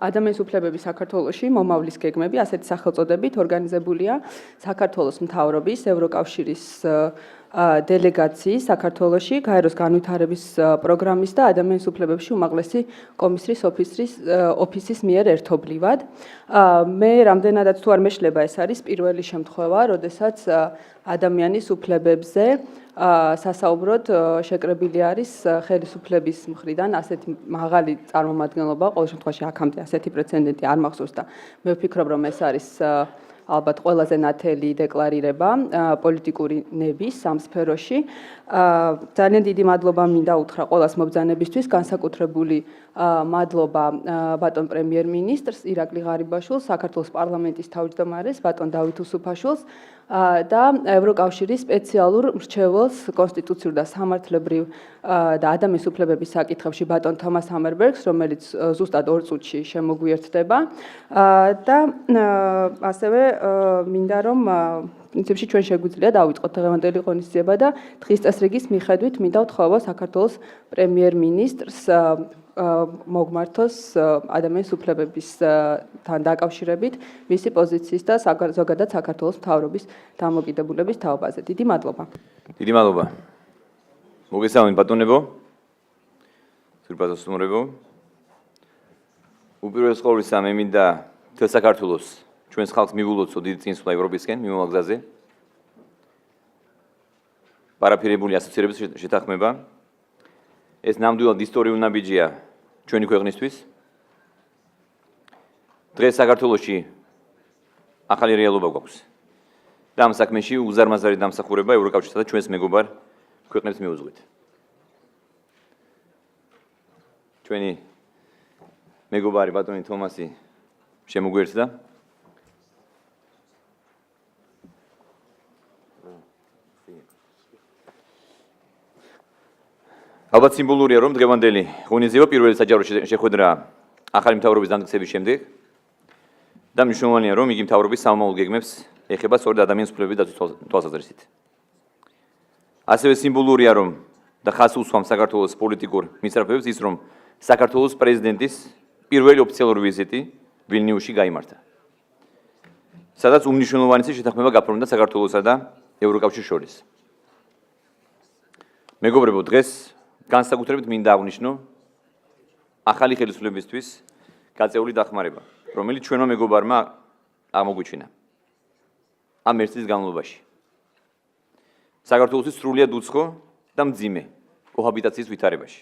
ადამიანის უფლებები საქართველოში მომავლის გეგმები ასეთი სახელწოდებით ორგანიზებულია საქართველოს მთავრობის, ევროკავშირის დელეგაციის საქართველოში, გაეროს განვითარების პროგრამის და ადამიანის უფლებებში უმაღლესი კომისრის ოფისის მიერ ერთობლივად. მე რამდენადაც თუ არ მეშლება ეს არის პირველი შემთხვევა, როდესაც ადამიანის უფლებებზე სასაუბროდ შეკრებილი არის ხელისუფლების მხრიდან ასეთი მაღალი წარმომადგენლობა, ყოველ შემთხვევაში აქამდე ასეთი პრეცედენტი არ მახსოვს და მე ვფიქრობ, რომ ეს არის ალბათ ყველაზე ნათელი დეკლარირება პოლიტიკური ნების ამ სფეროში. ძალიან დიდი მადლობა მინდა უთხრა ყველას მობრძანებისთვის, განსაკუთრებული მადლობა ბატონ პრემიერ-მინისტრს ირაკლი ღარიბაშვილს, საქართველოს პარლამენტის თავმჯდომარეს ბატონ დავით უსუფაშვილს და ევროკავშირის სპეციალურ მრჩეველს კონსტიტუციურ და სამართლებრივ და ადამიანის უფლებების საკითხებში ბატონ თომას ჰამერბერგს, რომელიც ზუსტად 2 წუთში შემოგვიერთდება და ასევე მინდა რომ პრინციპში ჩვენ შეგვიძლია დავიწყოთ დღევანდელი ღონისძიება და დღის წესრიგის მიხედვით მინდა ვთხოვო საქართველოს პრემიერ-მინისტრს მოგმართოს ადამიანის უფლებებისთან დაკავშირებით მისი პოზიციის და ზოგადად საქართველოს მთავრობის დამოკიდებულების თაობაზე. დიდი მადლობა. დიდი მადლობა. მოგესალმებით ბატონებო. სურბაზოს უმრებო. უპირველეს ყოვლისა მე მინდა თელ საქართველოს ჩვენს ხალხს მივულოცო დიდი წინსვლა ევროპისკენ მიმავალ გზაზე. პარაფირებული ასოცირების შეთანხმება. ეს ნამდვილად ისტორიული ნაბიჯია ჩვენი ქვეყნისთვის. დღეს საქართველოში ახალი რეალობა გვაქვს. და ამ საქმეში უზარმაზარი დამსახურება ევროკავშირსა და ჩვენს მეგობარ ქვეყნებს მიუძღვით. ჩვენი მეგობარი ბატონი თომასი შემოგვიერთდა. ალბათ სიმბოლურია, რომ დღევანდელი ღონისძიება პირველი საჯარო შეხვედრა ახალი მთავრობის დამტკიცების შემდეგ და მნიშვნელოვანია, რომ იგი მთავრობის სამომავლო გეგმებს ეხება სწორედ ადამიანის უფლებების დაცვის თვალსაზრისით. ასევე სიმბოლურია, რომ და ხაზს უსვამს საქართველოს პოლიტიკურ მისწრაფებებს ის, რომ საქართველოს პრეზიდენტის პირველი ოფიციალური ვიზიტი ვილნიუსში გაიმართა. სადაც უმნიშვნელოვანესი შეთანხმება გაფორმდა საქართველოსა და ევროკავშირის შორის. მეგობრებო, დღეს განსაკუთრებით მინდა აღვნიშნო ახალი ხელისუფლებისთვის გაწეული დახმარება, რომელიც ჩვენმა მეგობარმა აღმოგვიჩინა ამ ერთ წლის განმავლობაში. საქართველოს სრულიად უცხო და მძიმე კოჰაბიტაციის ვითარებაში.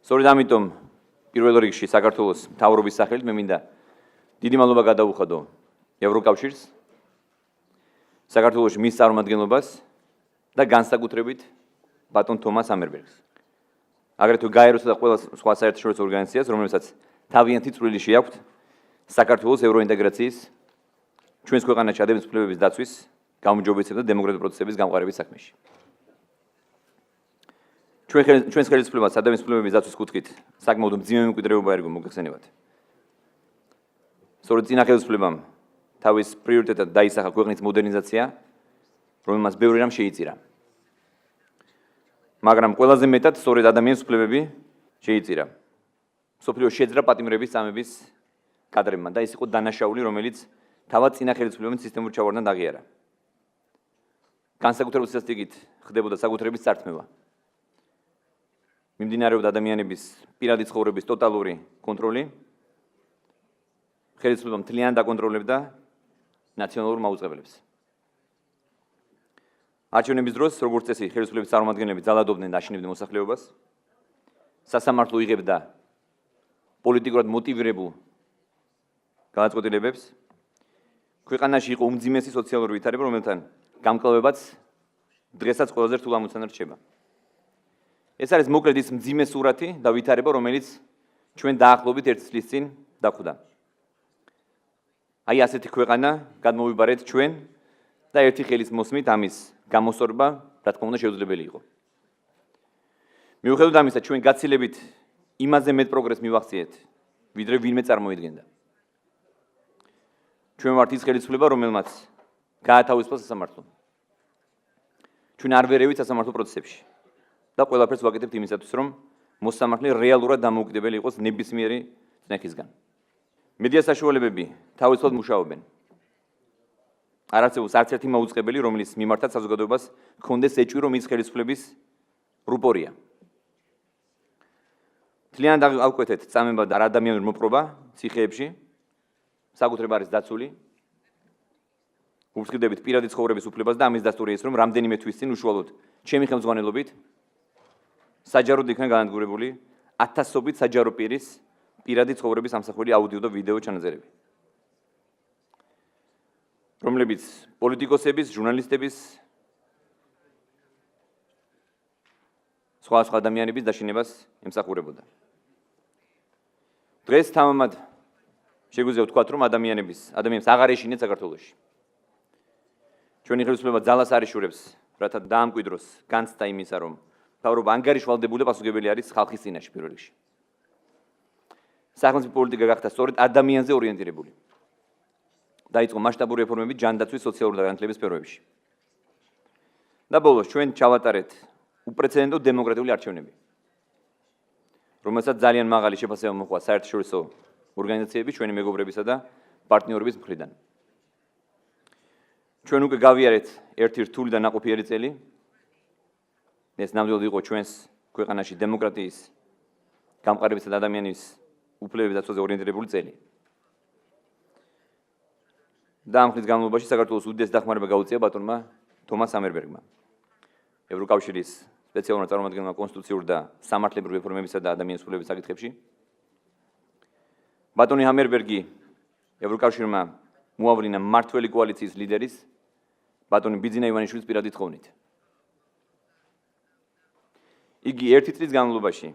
სწორედ ამიტომ პირველ რიგში საქართველოს მთავრობის სახელით მე მინდა დიდი მადლობა გადავუხადო ევროკავშირს, საქართველოში მის წარმომადგენლობას და განსაკუთრებით ბატონ თომას ჰამერბერგს. აგრეთვე გაეროსა და ყველა სხვა საერთაშორისო ორგანიზაციას, რომლებსაც თავიანთი წვლილი შეაქვთ საქართველოს ევროინტეგრაციის, ჩვენს ქვეყანაში ადამიანის უფლებების დაცვის, გაუმჯობესების და დემოკრატიული პროცესების გამყარების საქმეში. ჩვენს ხელისუფლებას ადამიანის უფლებების დაცვის კუთხით საკმაოდ მძიმე მემკვიდრეობა ერგო მოგეხსენებათ. სწორედ წინა ხელისუფლებამ თავის პრიორიტეტად დაისახა ქვეყნის მოდერნიზაცია, რომელმაც ბევრი რამ შეიწირა. მაგრამ ყველაზე მეტად სწორედ ადამიანის უფლებები შეიწირა. სოფლიო შეძრა პატიმრების წამების კადრებმა და ეს იყო დანაშაული, რომელიც თავად წინა ხელისუფლებამ სისტემურ ჩავარდნად აღიარა. განსაკუთრებულ სტატისტიკით ხდებოდა საკუთრების წართმევა. მიმდინარეობდა ადამიანების პირადი ცხოვრების ტოტალური კონტროლი. ხელისუფლება მთლიანად აკონტროლებდა ნაციონალურ მაუწყებლებს. არჩევნების დროს, როგორც წესი, ხელისუფლების წარმომადგენლები ძალადობდნენ და აშენებდნენ მოსახლეობას. სასამართლო იღებდა პოლიტიკურად მოტივირებულ გადაწყვეტილებებს. ქვეყანაში იყო უმძიმესი სოციალური ვითარება, რომელთან გამკლავებაც დღესაც ყველაზე რთულ ამოცანად რჩება. ეს არის მოკლედ ის მძიმე სურათი და ვითარება, რომელიც ჩვენ დაახლოებით 1 წლის წინ დახვდა. აი ასეთი ქვეყანა გადმოვიბარეთ ჩვენ და ერთი ხელის მოსმით ამის გამოსწორება, რა თქმა უნდა, შეუძლებელი იყო. მიუხედავად ამისა, ჩვენ გაცილებით იმაზე მეტ პროგრესს მივახციეთ, ვიდრე ვინმე წარმოიდგენდა. ჩვენ ვართ ის ხელისუფლება, რომელმაც გაათავისუფლა სასამართლო. ჩვენ არ ვერევით სასამართლო პროცესებში და ყველაფერს ვაკეთებთ იმისათვის, რომ მოსამართლე რეალურად დამოუკიდებელი იყოს ნებისმიერი წნეხისგან. მედია საშუალებები თავისუფლად მუშაობენ. არ არსებობს არც ერთი მაუწყებელი, რომელიც მიმართად საზოგადოებას ჰქონდეს ეჭვი, რომ ის ხელისუფლების რუპორია. თლიანად ავკვეთეთ წამება და ადამიანური მოპყრობა ციხეებში, საკუთრება არის დაცული. უბრძგიდებით პირადი ცხოვრების უფლებას და ამის დასტურია ის, რომ რამდენიმე თვის წინ უშუალოდ ჩემი ხელმძღვანელობით საჯაროდ იქნა განადგურებული 1000-ობით საჯარო პირის პირადი ცხოვრების ამსახველი აუდიო და ვიდეო ჩანაწერები. რომლებიც პოლიტიკოსების, ჟურნალისტების, სხვა ადამიანების დაშინებას ემსახურებოდა. დღეს თამამად შეგვიძლია ვთქვათ, რომ ადამიანებს აღარ ეშინიათ საქართველოში. ჩვენი ხელისუფლება ძალას არ იშურებს, რათა დაამკვიდროს განცდა იმისა, რომ მთავრობა ანგარიშვალდებული და პასუხისმგებელი არის ხალხის წინაშე პირველ რიგში. სახელმწიფო პოლიტიკა გახდა სწორედ ადამიანზე ორიენტირებული. დაიწყო მასშტაბური რეფორმები ჯანდაცვის, სოციალური და განათლების სფეროებში. და ბოლოს ჩვენ ჩავატარეთ უპრეცედენტო დემოკრატიული არჩევნები, რომელსაც ძალიან მაღალი შეფასება მოჰყვა საერთაშორისო ორგანიზაციების, ჩვენი მეგობრებისა და პარტნიორების მხრიდან. ჩვენ უკვე გავიარეთ ერთი რთული და ნაყოფიერი წელი. ეს ნამდვილად იყო ჩვენს ქვეყანაში დემოკრატიის, გამყარებისა და ადამიანის უფლებების დაცვაზე ორიენტირებული წელი. და ამ ხნის განმავლობაში საქართველოს უდიდესი დახმარება გაუწია ბატონმა თომას ამერბერგმა. ევროკავშირის სპეციალურმა წარმომადგენელმა კონსტიტუციური და სამართლებრივი რეფორმებისა და ადამიანის უფლებების საკითხებში. ბატონი ამერბერგი ევროკავშირმა მოავლინა მმართველი კოალიციის ლიდერის ბატონი ბიძინა ივანიშვილის პირადი თხოვნით. იგი ერთი წლის განმავლობაში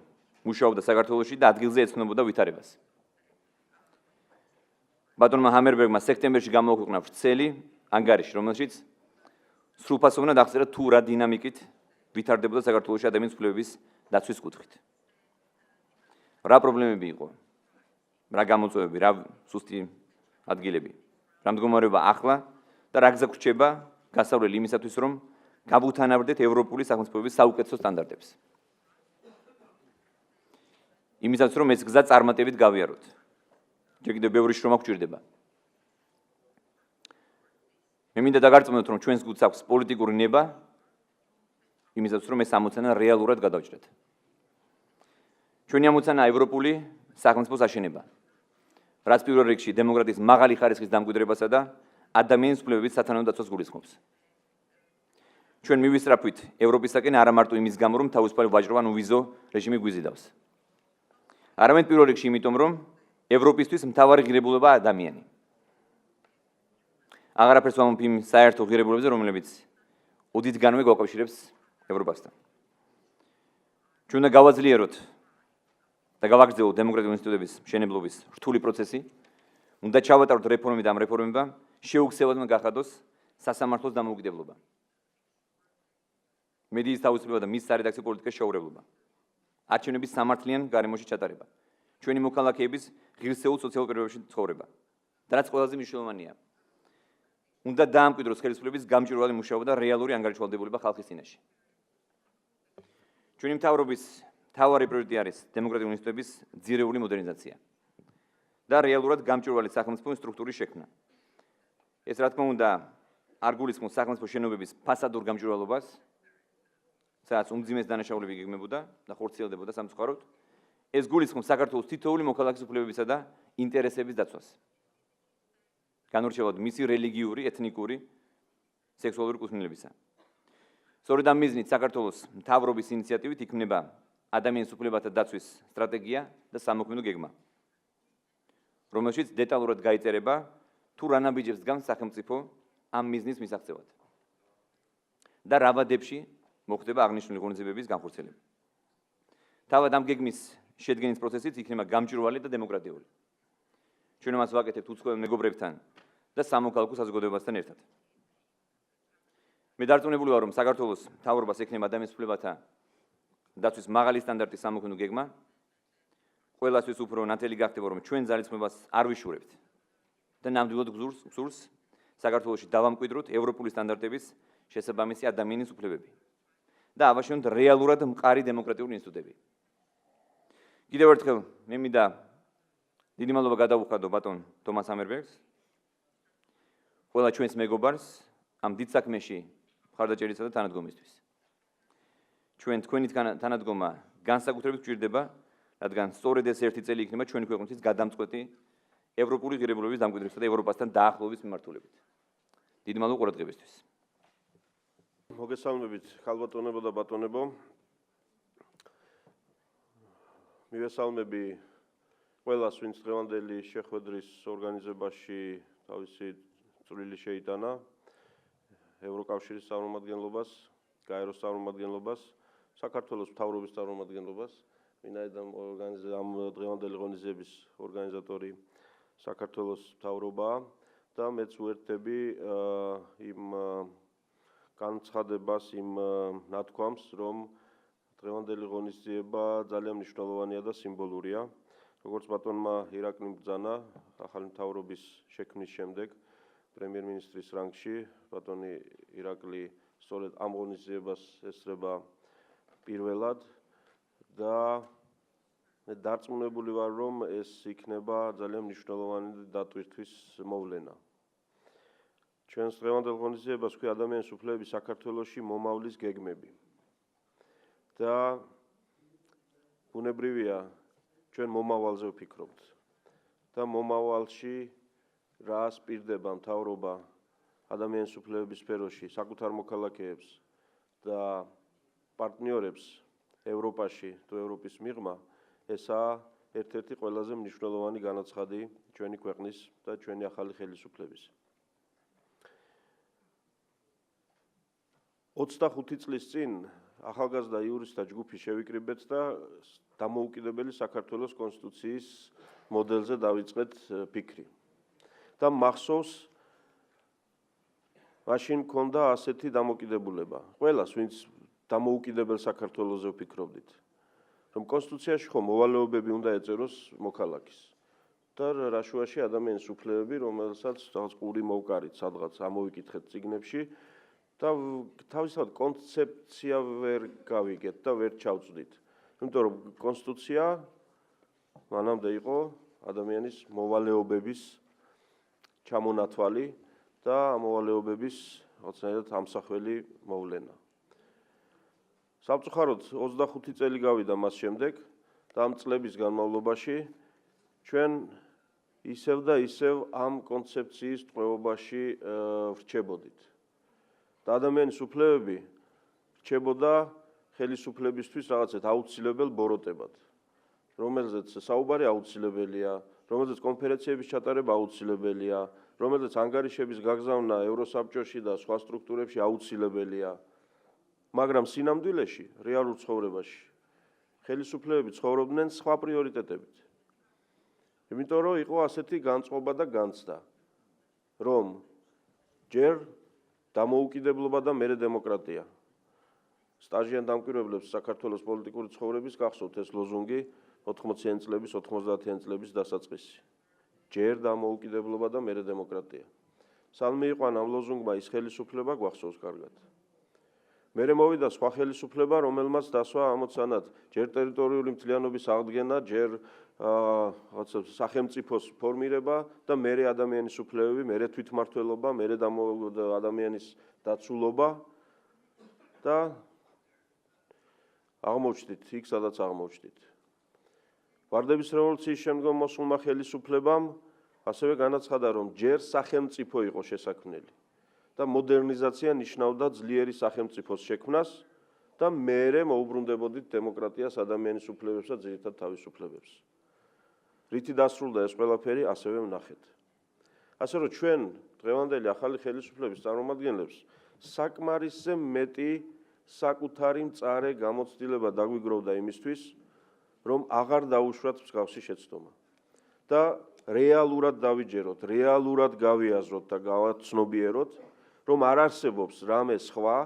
მუშაობდა საქართველოში და ადგილზე ეცნობოდა ვითარებას. ბატონმა ამერბერგმა სექტემბერში გამოაქვეყნა ვრცელი ანგარიში, რომელშიც სრულფასოვანად აღწერა თუ რა დინამიკით ვითარდებოდა საქართველოში ადამიანის უფლებების დაცვის კუთხით. რა პრობლემები იყო, რა გამოწვევები, რა სუსტი ადგილები, რა მდგომარეობა ახლა და რა გზა გვრჩება გასავლელი იმისათვის, რომ გავუთანაბრდეთ ევროპული სახელმწიფოების საუკეთესო სტანდარტებს. იმისათვის, რომ ეს გზა წარმატებით გავიაროთ. ჯერ კიდევ ბევრი შრომა გვჭირდება. მე მინდა დაგარწმუნდეთ, რომ ჩვენს გულს აქვს პოლიტიკური ნება, იმისათვის, რომ ეს ამოცანა რეალურად გადავჭრეთ. ჩვენი ამოცანა ევროპული სახელმწიფოს აშენება, რაც პირველ რიგში დემოკრატიის მაღალი ხარისხის დამკვიდრებასა და ადამიანის უფლებების სათანადო დაცვას გულისხმობს. ჩვენ მივისწრაფვით ევროპისაკენ არა მარტო იმის გამო, რომ თავისუფალი ვაჭრობა ან ვიზო რეჟიმი გვიზიდავს. არამედ პირველ რიგში იმიტომ, რომ ევროპისთვის მთავარი ღირებულება ადამიანი. აღარაფერს ვამბობ იმ საერთო ღირებულებებზე, რომლებიც ოდითგანვე გვაკავშირებს ევროპასთან. ჩვენ უნდა გავაძლიეროთ და გავაგრძელოთ დემოკრატიული ინსტიტუტების მშენებლობის რთული პროცესი, უნდა ჩავატაროთ რეფორმები და ამ რეფორმებმა შეუქცევადმა გახადოს სასამართლოს დამოუკიდებლობა. მედიის თავისუფლება და მის სარედაქციო პოლიტიკის შეუერთება. არჩევნების სამართლიან გარემოში ჩატარება. ჩვენი მოქალაქეების ღირსეულ სოციალურ პირობებში ცხოვრება. და რაც ყველაზე მნიშვნელოვანია, უნდა დაამკვიდროს ხელისუფლების გამჭვირვალე მუშაობა და რეალური ანგარიშვალდებულება ხალხის წინაშე. ჩვენი მთავრობის მთავარი პრიორიტეტი არის დემოკრატიული ინსტიტუტების ძირეული მოდერნიზაცია და რეალურად გამჭვირვალე სახელმწიფო სტრუქტურის შექმნა. ეს რა თქმა უნდა არ გულისხმობს სახელმწიფო შენობების ფასადურ გამჭვირვალობას, სადაც უმძიმეს დანაშაულები გეგმებოდა და ხორციელდებოდა სამწუხაროდ. ეს გულისხმობს საქართველოს თითოეული მოქალაქის უფლებებისა და ინტერესების დაცვას. განურჩევად მისი რელიგიური, ეთნიკური, სექსუალური კუთვნილებისა. სწორედ ამ მიზნით საქართველოს მთავრობის ინიციატივით იქმნება ადამიანის უფლებათა დაცვის სტრატეგია და სამოქმედო გეგმა, რომელშიც დეტალურად გაიწერება თუ რა ნაბიჯებს დგამს სახელმწიფო ამ მიზნის მისაღწევად და რა ვადებში მოხდება აღნიშნული ღონისძიებების განხორციელება. თავად ამ გეგმის შედგენის პროცესიც იქნება გამჭვირვალე და დემოკრატიული. ჩვენ ამას ვაკეთებთ უცხოელ მეგობრებთან და სამოქალაქო საზოგადოებასთან ერთად. მე დარწმუნებული ვარ, რომ საქართველოს მთავრობას ექნება ადამიანის უფლებათა დაცვის მაღალი სტანდარტის სამოქმედო გეგმა, ყველასთვის უფრო ნათელი გახდება, რომ ჩვენ ძალისხმევას არ ვიშურებთ და ნამდვილად გსურს საქართველოში დავამკვიდროთ ევროპული სტანდარტების შესაბამისი ადამიანის უფლებები და ავაშენოთ რეალურად მყარი დემოკრატიული ინსტიტუტები. კიდევ ერთხელ მე მინდა დიდი მადლობა გადავუხადო ბატონ თომას ამერბერგს. ყველა ჩვენს მეგობარს ამ დიდ საქმეში მხარდაჭერისა და თანადგომისთვის. ჩვენ თქვენი თანადგომა განსაკუთრებით გვჭირდება, რადგან სწორედ ეს ერთი წელი იქნება ჩვენი ქვეყნისთვის გადამწყვეტი ევროპული ღირებულებების დამკვიდრებისა და ევროპასთან დაახლოების მიმართულებით. დიდი მადლობა ყურადღებისთვის. მოგესალმებით ხალბატონებო და ბატონებო. მივესალმები ყველას, ვინც დღევანდელი შეხვედრის ორგანიზებაში თავისი წვლილი შეიტანა, ევროკავშირის წარმომადგენლობას, გაეროს წარმომადგენლობას, საქართველოს მთავრობის წარმომადგენლობას, ვინაიდან ამ დღევანდელი ღონისძიების ორგანიზატორი საქართველოს მთავრობაა და მეც ვუერთდები იმ განცხადებას, იმ ნათქვამს, რომ დღევანდელი ღონისძიება ძალიან მნიშვნელოვანია და სიმბოლურია. როგორც ბატონმა ირაკლიმ ბრძანა, ახალი მთავრობის შექმნის შემდეგ პრემიერ-მინისტრის რანგში, ბატონი ირაკლი სწორედ ამ ღონისძიებას ესწრება პირველად და მე დარწმუნებული ვარ, რომ ეს იქნება ძალიან მნიშვნელოვანი დატვირთვის მოვლენა. ჩვენს დღევანდელ ღონისძიებას ქვია ადამიანის უფლებების საქართველოში მომავლის გეგმები. და ბუნებრივია ჩვენ მომავალზე ვფიქრობთ და მომავალში რა ასპირდება მთავრობა ადამიანის უფლებების სფეროში საკუთარ მოქალაქეებს და პარტნიორებს ევროპაში თუ ევროპის მიღმა, ესაა ერთ-ერთი ყველაზე მნიშვნელოვანი განაცხადი ჩვენი ქვეყნის და ჩვენი ახალი ხელისუფლების. 25 წლის წინ ახალგაზრდა იურისტთა ჯგუფი შევიკრიბეთ და დამოუკიდებელი საქართველოს კონსტიტუციის მოდელზე დავიწყეთ ფიქრი. და მახსოვს მაშინ მქონდა ასეთი დამოკიდებულება. ყველას, ვინც დამოუკიდებელ საქართველოზე ვფიქრობდით, რომ კონსტიტუციაში ხო მოვალეობები უნდა ეწეროს მოქალაქის. და რაშუაში ადამიანის უფლებები, რომელსაც რაღაც ყური მოვკარით სადღაც ამოვიკითხეთ წიგნებში და თავისთავად კონცეფცია ვერ გავიგეთ და ვერ ჩავწვდით. იმიტომ რომ კონსტიტუცია მანამდე იყო ადამიანის მოვალეობების ჩამონათვალი და მოვალეობების ოცნებად ამსახველი მოვლენა. სამწუხაროდ 25 წელი გავიდა მას შემდეგ და ამ წლების განმავლობაში ჩვენ ისევ და ისევ ამ კონცეფციის ტყვეობაში ვრჩებოდით. და ადამიანის უფლებები რჩებოდა ხელისუფლებისთვის რაღაცეთ აუცილებელ ბოროტებად, რომელზეც საუბარი აუცილებელია, რომელზეც კონფერენციების ჩატარება აუცილებელია, რომელზეც ანგარიშების გაგზავნა ევროსაბჭოში და სხვა სტრუქტურებში აუცილებელია. მაგრამ სინამდვილეში, რეალურ ცხოვრებაში, ხელისუფლებები ცხოვრობდნენ სხვა პრიორიტეტებით. იმიტომ რომ იყო ასეთი განწყობა და განცდა, რომ ჯერ დამოუკიდებლობა და მერე დემოკრატია. სტაჟიან დამკვირვებლებს საქართველოს პოლიტიკური ცხოვრების გახსოვთ ეს ლოზუნგი 80-იან წლების, 90-იან წლების დასაწყისი. ჯერ დამოუკიდებლობა და მერე დემოკრატია. სალმე იყვან ამ ლოზუნგმა ის ხელისუფლება გვახსოვს კარგად. მერე მოვიდა სხვა ხელისუფლება, რომელმაც დასვა ამოცანად ჯერ ტერიტორიული მთლიანობის აღდგენა, ჯერ სახელმწიფოს ფორმირება და მერე ადამიანის უფლებები, მერე თვითმმართველობა, მერე ადამიანის დაცულობა და აღმოჩნდით იქ, სადაც აღმოჩნდით. ვარდების რევოლუციის შემდგომ მოსულმა ხელისუფლებამ ასევე განაცხადა, რომ ჯერ სახელმწიფო იყო შესაქმნელი და მოდერნიზაცია ნიშნავდა ძლიერი სახელმწიფოს შექმნას და მერე მოუბრუნდებოდით დემოკრატიას, ადამიანის უფლებებს და ძირითად თავისუფლებებს. რითი დასრულდა ეს ყველაფერი, ასევე ვნახეთ. ასე რომ ჩვენ დღევანდელი ახალი ხელისუფლების წარმომადგენლებს საკმარისზე მეტი საკუთარი მწარე გამოცდილება დაგვიგროვდა იმისთვის, რომ აღარ დაუშვათ მსგავსი შეცდომა. და რეალურად დავიჯეროთ, რეალურად გავიაზროთ და გავაცნობიეროთ, რომ არ არსებობს რამე სხვა,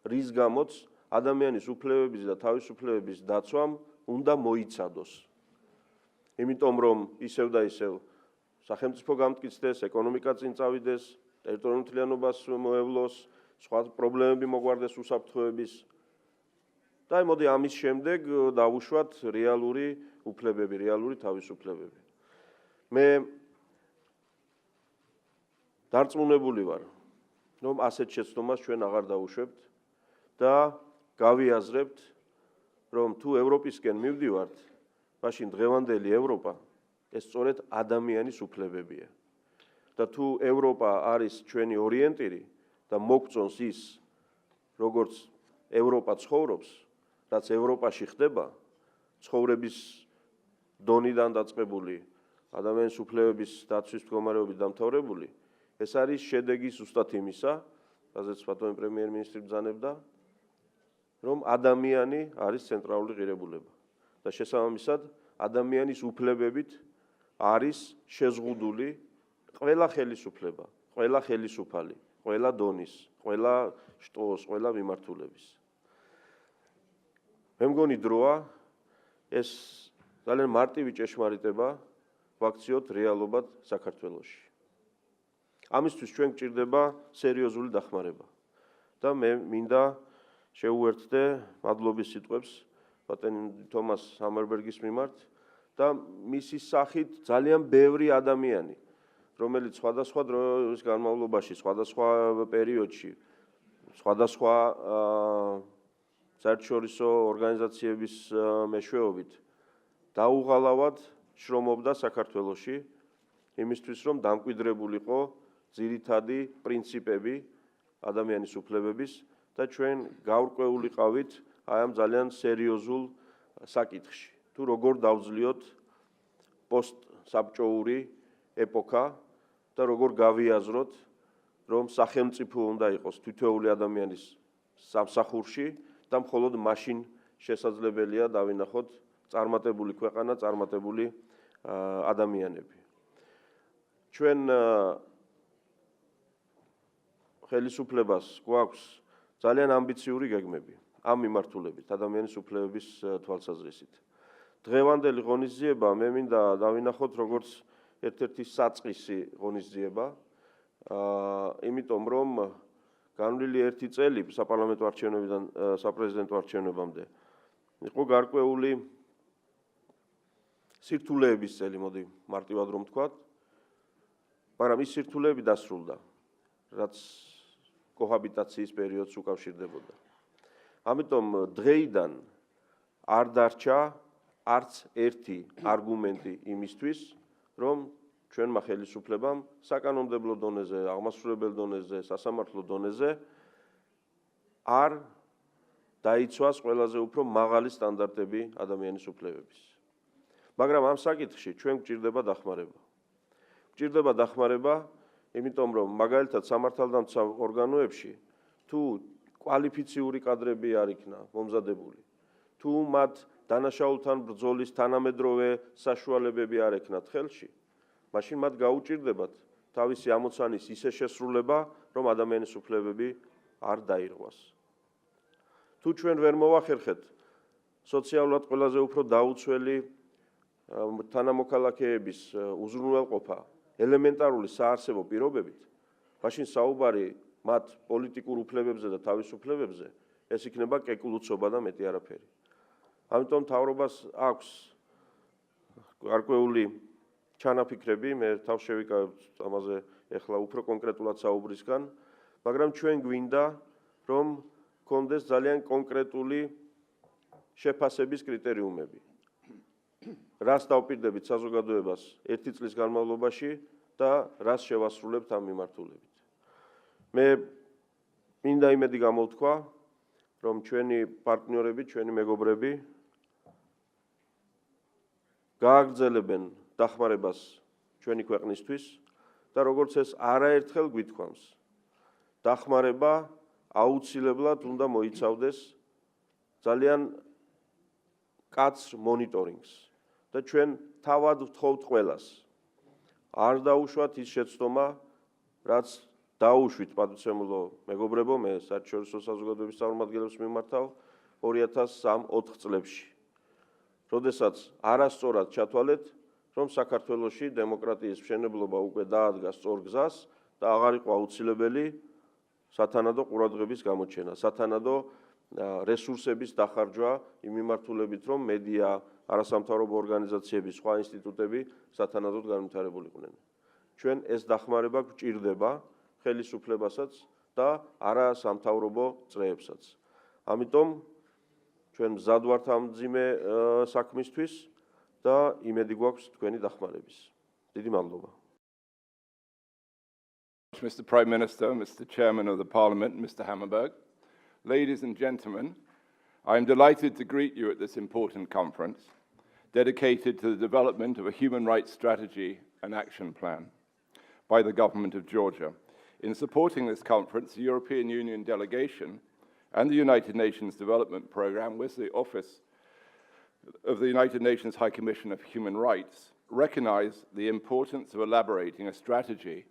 რის გამოც ადამიანის უფლებების და თავისუფლებების დაცვამ უნდა მოიცადოს. იმიტომ რომ ისევ და ისევ სახელმწიფო გამტკიცდეს, ეკონომიკა წინ წავიდეს, ტერიტორიულ მთლიანობას მოევლოს, სხვა პრობლემები მოგვარდეს უსაფრთხოების. და მოდი ამის შემდეგ დავუშვათ რეალური უფლებები, რეალური თავისუფლებები. მე დარწმუნებული ვარ, რომ ასეთ შეცდომას ჩვენ აღარ დავუშვებთ და გავიაზრებთ, რომ თუ ევროპისკენ მივდივართ, მაშინ დღევანდელი ევროპა ეს სწორედ ადამიანის უფლებებია. და თუ ევროპა არის ჩვენი ორიენტირი და მოგწონს ის, როგორც ევროპა ცხოვრობს, რაც ევროპაში ხდება, ცხოვრების დონიდან დაწყებული, ადამიანის უფლებების დაცვის მდგომარეობით დამთავრებული, ეს არის შედეგი ზუსტად იმისა, რაზეც ბატონი პრემიერ-მინისტრი ბრძანებდა, რომ ადამიანი არის ცენტრალური ღირებულება და შესაბამისად ადამიანის უფლებებით არის შეზღუდული ყველა ხელისუფლება, ყველა ხელისუფალი, ყველა დონის, ყველა შტოს, ყველა მიმართულების. მე მგონი დროა ეს ძალიან მარტივი ჭეშმარიტება ვაქციოთ რეალობად საქართველოში. ამისთვის ჩვენ გჭირდება სერიოზული დახმარება და მე მინდა შეუერთდე მადლობის სიტყვებს ბატონ თომას სამერბერგის მიმართ და მისი სახით ძალიან ბევრი ადამიანი, რომელიც სხვადასხვა დროის განმავლობაში, სხვადასხვა პერიოდში, სხვადასხვა საერთაშორისო ორგანიზაციების მეშვეობით დაუღალავად შრომობდა საქართველოში იმისთვის, რომ დამკვიდრებულიყო ძირითადი პრინციპები ადამიანის უფლებების და ჩვენ გაურკვეულიყავით აი ამ ძალიან სერიოზულ საკითხში. თუ როგორ დავძლიოთ პოსტსაბჭოური ეპოქა და როგორ გავიაზროთ, რომ სახელმწიფო უნდა იყოს თითოეული ადამიანის სამსახურში და მხოლოდ მაშინ შესაძლებელია დავინახოთ წარმატებული ქვეყანა, წარმატებული ადამიანები. ჩვენ ხელისუფლებას გვაქვს ძალიან ამბიციური გეგმები ამ მიმართულებით, ადამიანის უფლებების თვალსაზრისით. დღევანდელი ღონისძიება მე მინდა დავინახოთ როგორც ერთ-ერთი საწყისი ღონისძიება, იმიტომ რომ განვლილი 1 წელი საპარლამენტო არჩევნებიდან საპრეზიდენტო არჩევნებამდე იყო გარკვეული სირთულეების წელი, მოდი მარტივად რომ ვთქვათ, მაგრამ ის სირთულეები დასრულდა, რაც კოჰაბიტაციის პერიოდს უკავშირდებოდა. ამიტომ დღეიდან არ დარჩა არც ერთი არგუმენტი იმისთვის, რომ ჩვენმა ხელისუფლებამ საკანონმდებლო დონეზე, აღმასრულებელ დონეზე, სასამართლო დონეზე არ დაიცვას ყველაზე უფრო მაღალი სტანდარტები ადამიანის უფლებების. მაგრამ ამ საკითხში ჩვენ გვჭირდება დახმარება. გვჭირდება დახმარება, იმიტომ რომ მაგალითად სამართალდამცავ ორგანოებში თუ კვალიფიციური კადრები არ იქნა მომზადებული, თუ მათ დანაშაულთან ბრძოლის თანამედროვე საშუალებები არ ექნათ ხელში, მაშინ მათ გაუჭირდებათ თავისი ამოცანის ისე შესრულება, რომ ადამიანის უფლებები არ დაირღვას. თუ ჩვენ ვერ მოვახერხეთ სოციალურად ყველაზე უფრო დაუცველი თანამოქალაქეების უზრუნველყოფა ელემენტარული საარსებო პირობებით, მაშინ საუბარი მათ პოლიტიკურ უფლებებზე და თავისუფლებებზე ეს იქნება კეკლუცობა და მეტი არაფერი. ამიტომ მთავრობას აქვს გარკვეული ჩანაფიქრები, მე თავს შევიკავებ ამაზე ეხლა უფრო კონკრეტულად საუბრისგან, მაგრამ ჩვენ გვინდა, რომ გქონდეს ძალიან კონკრეტული შეფასების კრიტერიუმები. რას დავპირდებით საზოგადოებას 1 წლის განმავლობაში და რას შევასრულებთ ამ მიმართულებით. მე მინდა იმედი გამოვთქვა, რომ ჩვენი პარტნიორები, ჩვენი მეგობრები გააგრძელებენ დახმარებას ჩვენი ქვეყნისთვის და როგორც ეს არაერთხელ გვითქვამს, დახმარება აუცილებლად უნდა მოიცავდეს ძალიან კაცრ მონიტორინგს და ჩვენ თავად ვთხოვთ ყველას. არ დაუშვათ ის შეცდომა, რაც დაუშვით პატივცემულო მეგობრებო, მე საერთაშორისო საზოგადოების წარმომადგენლებს მიმართავ 2003-4 წლებში. როდესაც არასწორად ჩათვალეთ, რომ საქართველოში დემოკრატიის მშენებლობა უკვე დაადგა სწორ გზას და აღარ იყო აუცილებელი სათანადო ყურადღების გამოჩენა, სათანადო რესურსების დახარჯვა იმ მიმართულებით, რომ მედია, არასამთავრობო ორგანიზაციები, სხვა ინსტიტუტები სათანადოდ განვითარებულიყვნენ. ჩვენ ეს დახმარება გვჭირდება ხელისუფლებასაც და არასამთავრობო წრეებსაც. ამიტომ ჩვენ მზად ვართ ამ მძიმე საქმისთვის და იმედი გვაქვს თქვენი დახმარების. დიდი მადლობა. Mr. Prime Minister, Mr. Chairman of the Parliament, Mr. Hammerberg, ladies and gentlemen, I am delighted to greet you at this important conference dedicated to the development of a human rights strategy and action plan by the government of Georgia. In supporting this conference, the European Union delegation and the United Nations Development Programme with the Office of the United Nations High Commission of Human Rights recognize the importance of elaborating a strategy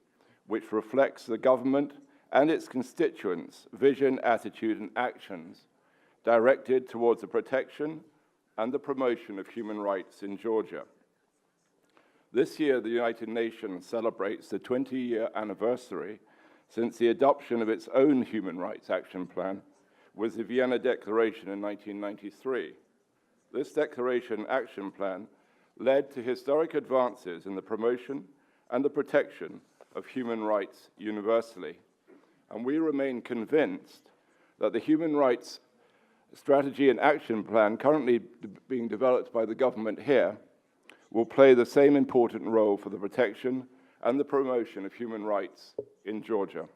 which reflects the government and its constituents' vision, attitude, and actions directed towards the protection and the promotion of human rights in Georgia. This year, the United Nations celebrates the 20-year anniversary since the adoption of its own human rights action plan with the Vienna Declaration in 1993. This Declaration action plan led to historic advances in the promotion and the protection of human rights universally. And we remain convinced that the human rights strategy and action plan currently being developed by the government here will play the same important role for the protection and the promotion of human rights in Georgia.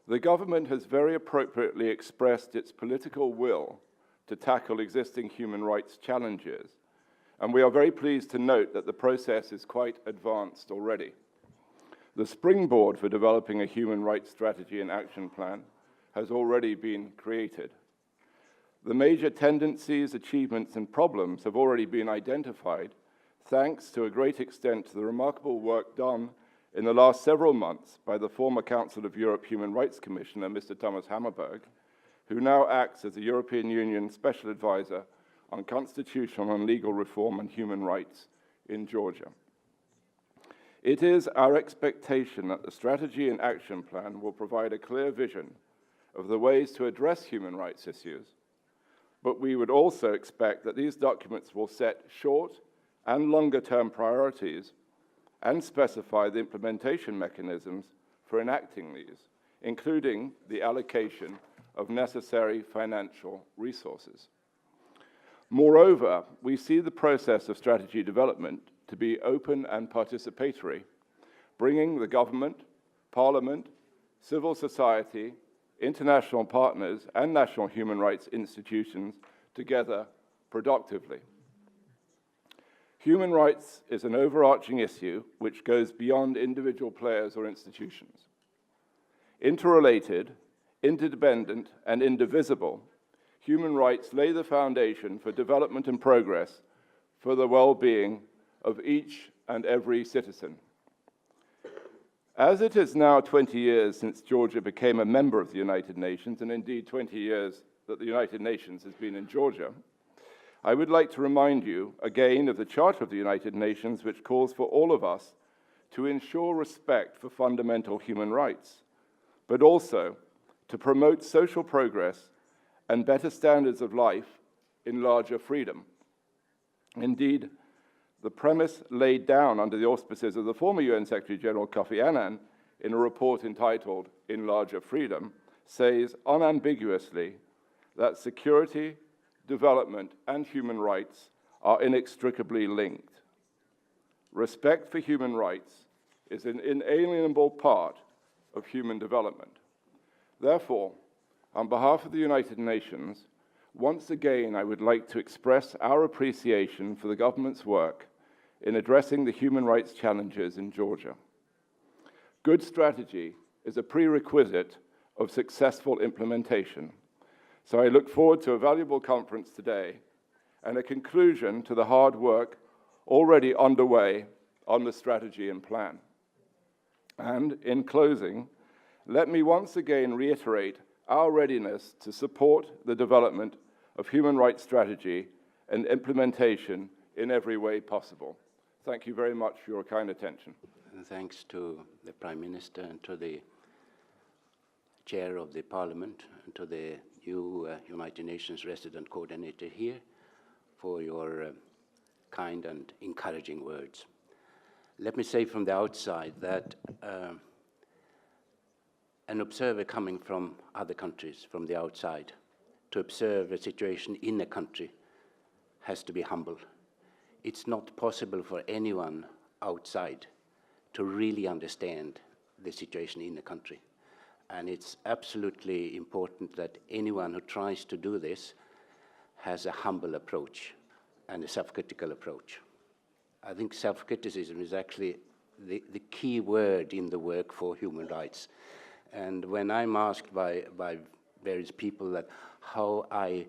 The government has very appropriately expressed its political will to tackle existing human rights challenges, and we are very pleased to note that the process is quite advanced already. The springboard for developing a human rights strategy and action plan has already been created. The major tendencies, achievements, and problems have already been identified, thanks to a great extent to the remarkable work done in the last several months by the former Council of Europe Human Rights Commissioner, Mr. Thomas Hammerberg, who now acts as the European Union Special Advisor on Constitutional and Legal Reform and Human Rights in Georgia. It is our expectation that the strategy and action plan will provide a clear vision of the ways to address human rights issues, but we would also expect that these documents will set short and longer-term priorities and specify the implementation mechanisms for enacting these, including the allocation of necessary financial resources. Moreover, we see the process of strategy development to be open and participatory, bringing the government, parliament, civil society, international partners, and national human rights institutions together productively. Human rights is an overarching issue which goes beyond individual players or institutions. Interrelated, interdependent, and indivisible, human rights lay the foundation for development and progress for the well-being of each and every citizen. As it is now 20 years since Georgia became a member of the United Nations, and indeed 20 years that the United Nations has been in Georgia, I would like to remind you again of the Charter of the United Nations, which calls for all of us to ensure respect for fundamental human rights, but also to promote social progress and better standards of life in larger freedom. Indeed, the premise laid down under the auspices of the former UN Secretary General Kofi Annan in a report entitled In Larger Freedom says unambiguously that security, development, and human rights are inextricably linked. Respect for human rights is an inalienable part of human development. Therefore, on behalf of the United Nations, once again I would like to express our appreciation for the government's work in addressing the human rights challenges in Georgia. Good strategy is a prerequisite of successful implementation. So I look forward to a valuable conference today and a conclusion to the hard work already underway on the strategy and plan. And in closing, let me once again reiterate our readiness to support the development of human rights strategy and implementation in every way possible. Thank you very much for your kind attention. And thanks to the Prime Minister and to the Chair of the Parliament and to the you, United Nations resident coordinator here, for your kind and encouraging words. Let me say from the outside that an observer coming from other countries, from the outside, to observe a situation in a country has to be humble. It's not possible for anyone outside to really understand the situation in a country. And it's absolutely important that anyone who tries to do this has a humble approach and a self-critical approach. I think self-criticism is actually the key word in the work for human rights. And when I'm asked by various people that how I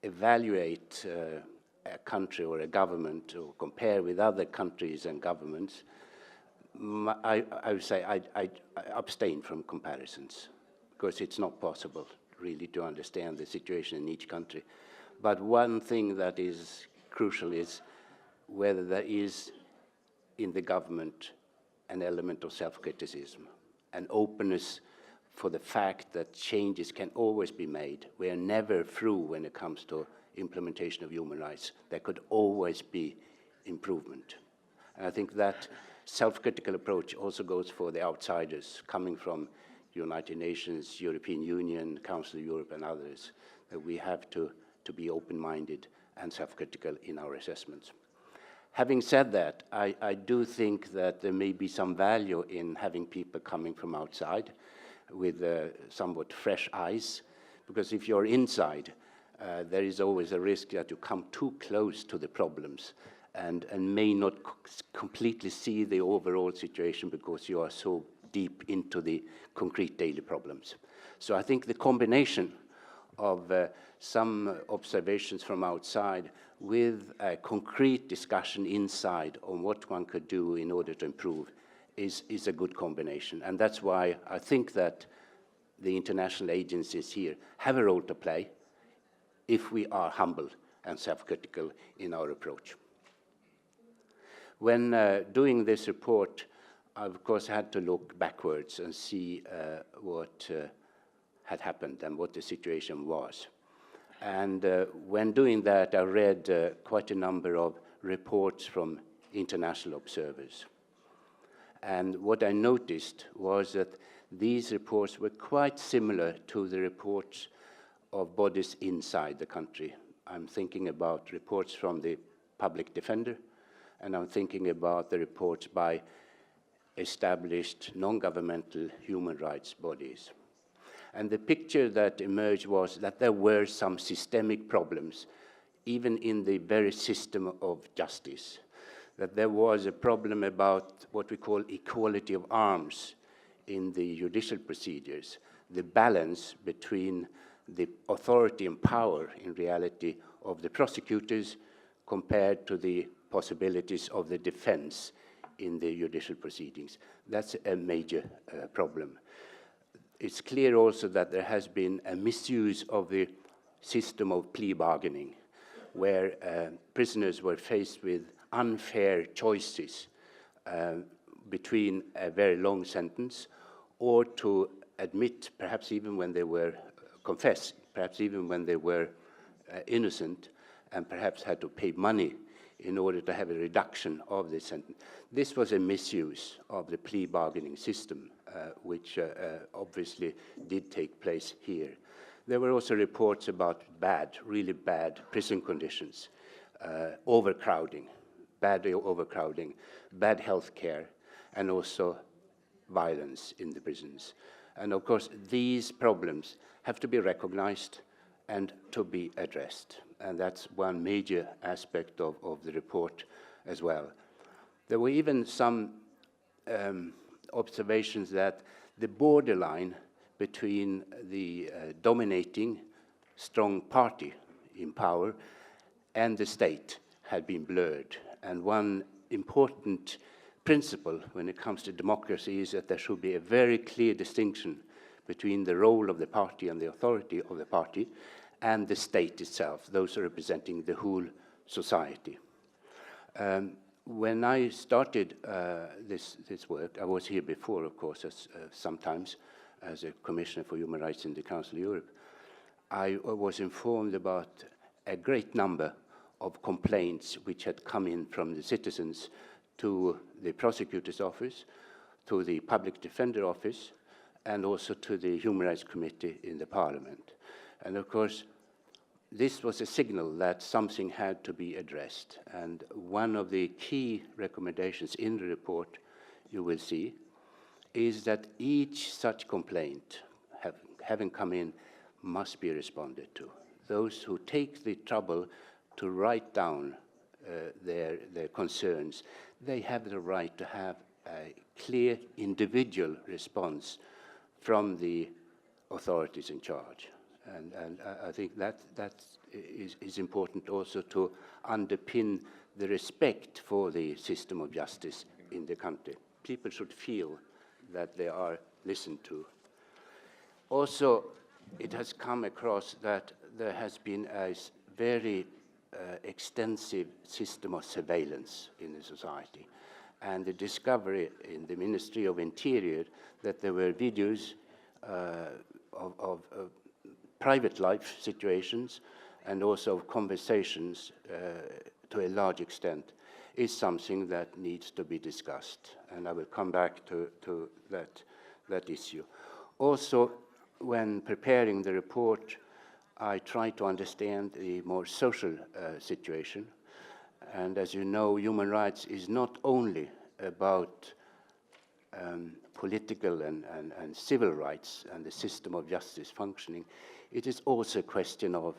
evaluate a country or a government or compare with other countries and governments, I would say I abstain from comparisons, because it's not possible really to understand the situation in each country. But one thing that is crucial is whether there is in the government an element of self-criticism, an openness for the fact that changes can always be made. We are never through when it comes to implementation of human rights. There could always be improvement. And I think that self-critical approach also goes for the outsiders coming from United Nations, European Union, Council of Europe and others, that we have to be open-minded and self-critical in our assessments. Having said that, I do think that there may be some value in having people coming from outside with somewhat fresh eyes, because if you're inside, there is always a risk that you come too close to the problems and may not completely see the overall situation because you are so deep into the concrete daily problems. So I think the combination of some observations from outside with a concrete discussion inside on what one could do in order to improve is a good combination. And that's why I think that the international agencies here have a role to play if we are humble and self-critical in our approach. When doing this report, I of course had to look backwards and see what had happened and what the situation was. And when doing that, I read quite a number of reports from international observers. And what I noticed was that these reports were quite similar to the reports of bodies inside the country. I'm thinking about reports from the public defender, and I'm thinking about the reports by established non-governmental human rights bodies. And the picture that emerged was that there were some systemic problems, even in the very system of justice. That there was a problem about what we call equality of arms in the judicial procedures, the balance between the authority and power, in reality, of the prosecutors compared to the possibilities of the defense in the judicial proceedings. That's a major problem. It's clear also that there has been a misuse of the system of plea bargaining, where prisoners were faced with unfair choices between a very long sentence or to admit, perhaps even when they were confess, perhaps even when they were innocent, and perhaps had to pay money in order to have a reduction of the sentence. This was a misuse of the plea bargaining system, which obviously did take place here. There were also reports about really bad prison conditions, overcrowding, bad health care, and also violence in the prisons. And of course, these problems have to be recognized and to be addressed. And that's one major aspect of the report as well. There were even some observations that the borderline between the dominating strong party in power and the state had been blurred. And one important principle when it comes to democracy is that there should be a very clear distinction between the role of the party and the authority of the party and the state itself, those representing the whole society. When I started this work, I was here before, of course, sometimes as a Commissioner for Human Rights in the Council of Europe. I was informed about a great number of complaints which had come in from the citizens to the prosecutor's office, to the public defender office, and also to the Human Rights Committee in the Parliament. And of course, this was a signal that something had to be addressed. And one of the key recommendations in the report, you will see, is that each such complaint having come in must be responded to. Those who take the trouble to write down their concerns, they have the right to have a clear individual response from the authorities in charge. And I think that is important also to underpin the respect for the system of justice in the country. People should feel that they are listened to. Also, it has come across that there has been a very extensive system of surveillance in the society. And the discovery in the Ministry of Interior that there were videos of private life situations and also conversations to a large extent is something that needs to be discussed. And I will come back to that issue. Also, when preparing the report, I tried to understand the more social situation. And as you know, human rights is not only about political and civil rights and the system of justice functioning, it is also a question of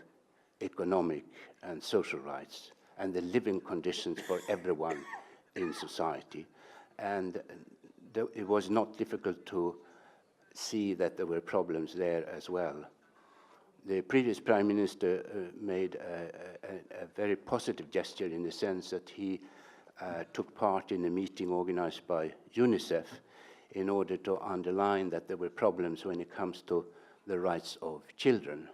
economic and social rights and the living conditions for everyone in society. And it was not difficult to see that there were problems there as well. The previous Prime Minister made a very positive gesture in the sense that he took part in a meeting organized by UNICEF in order to underline that there were problems when it comes to the rights of children.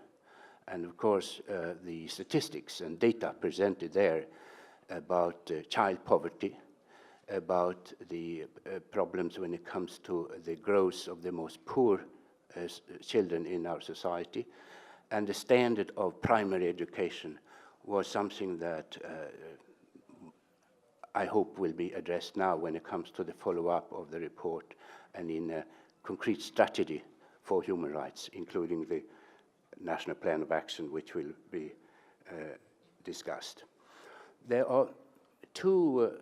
And of course, the statistics and data presented there about child poverty, about the problems when it comes to the growth of the most poor children in our society, and the standard of primary education was something that I hope will be addressed now when it comes to the follow-up of the report and in a concrete strategy for human rights, including the National Plan of Action, which will be discussed. There are two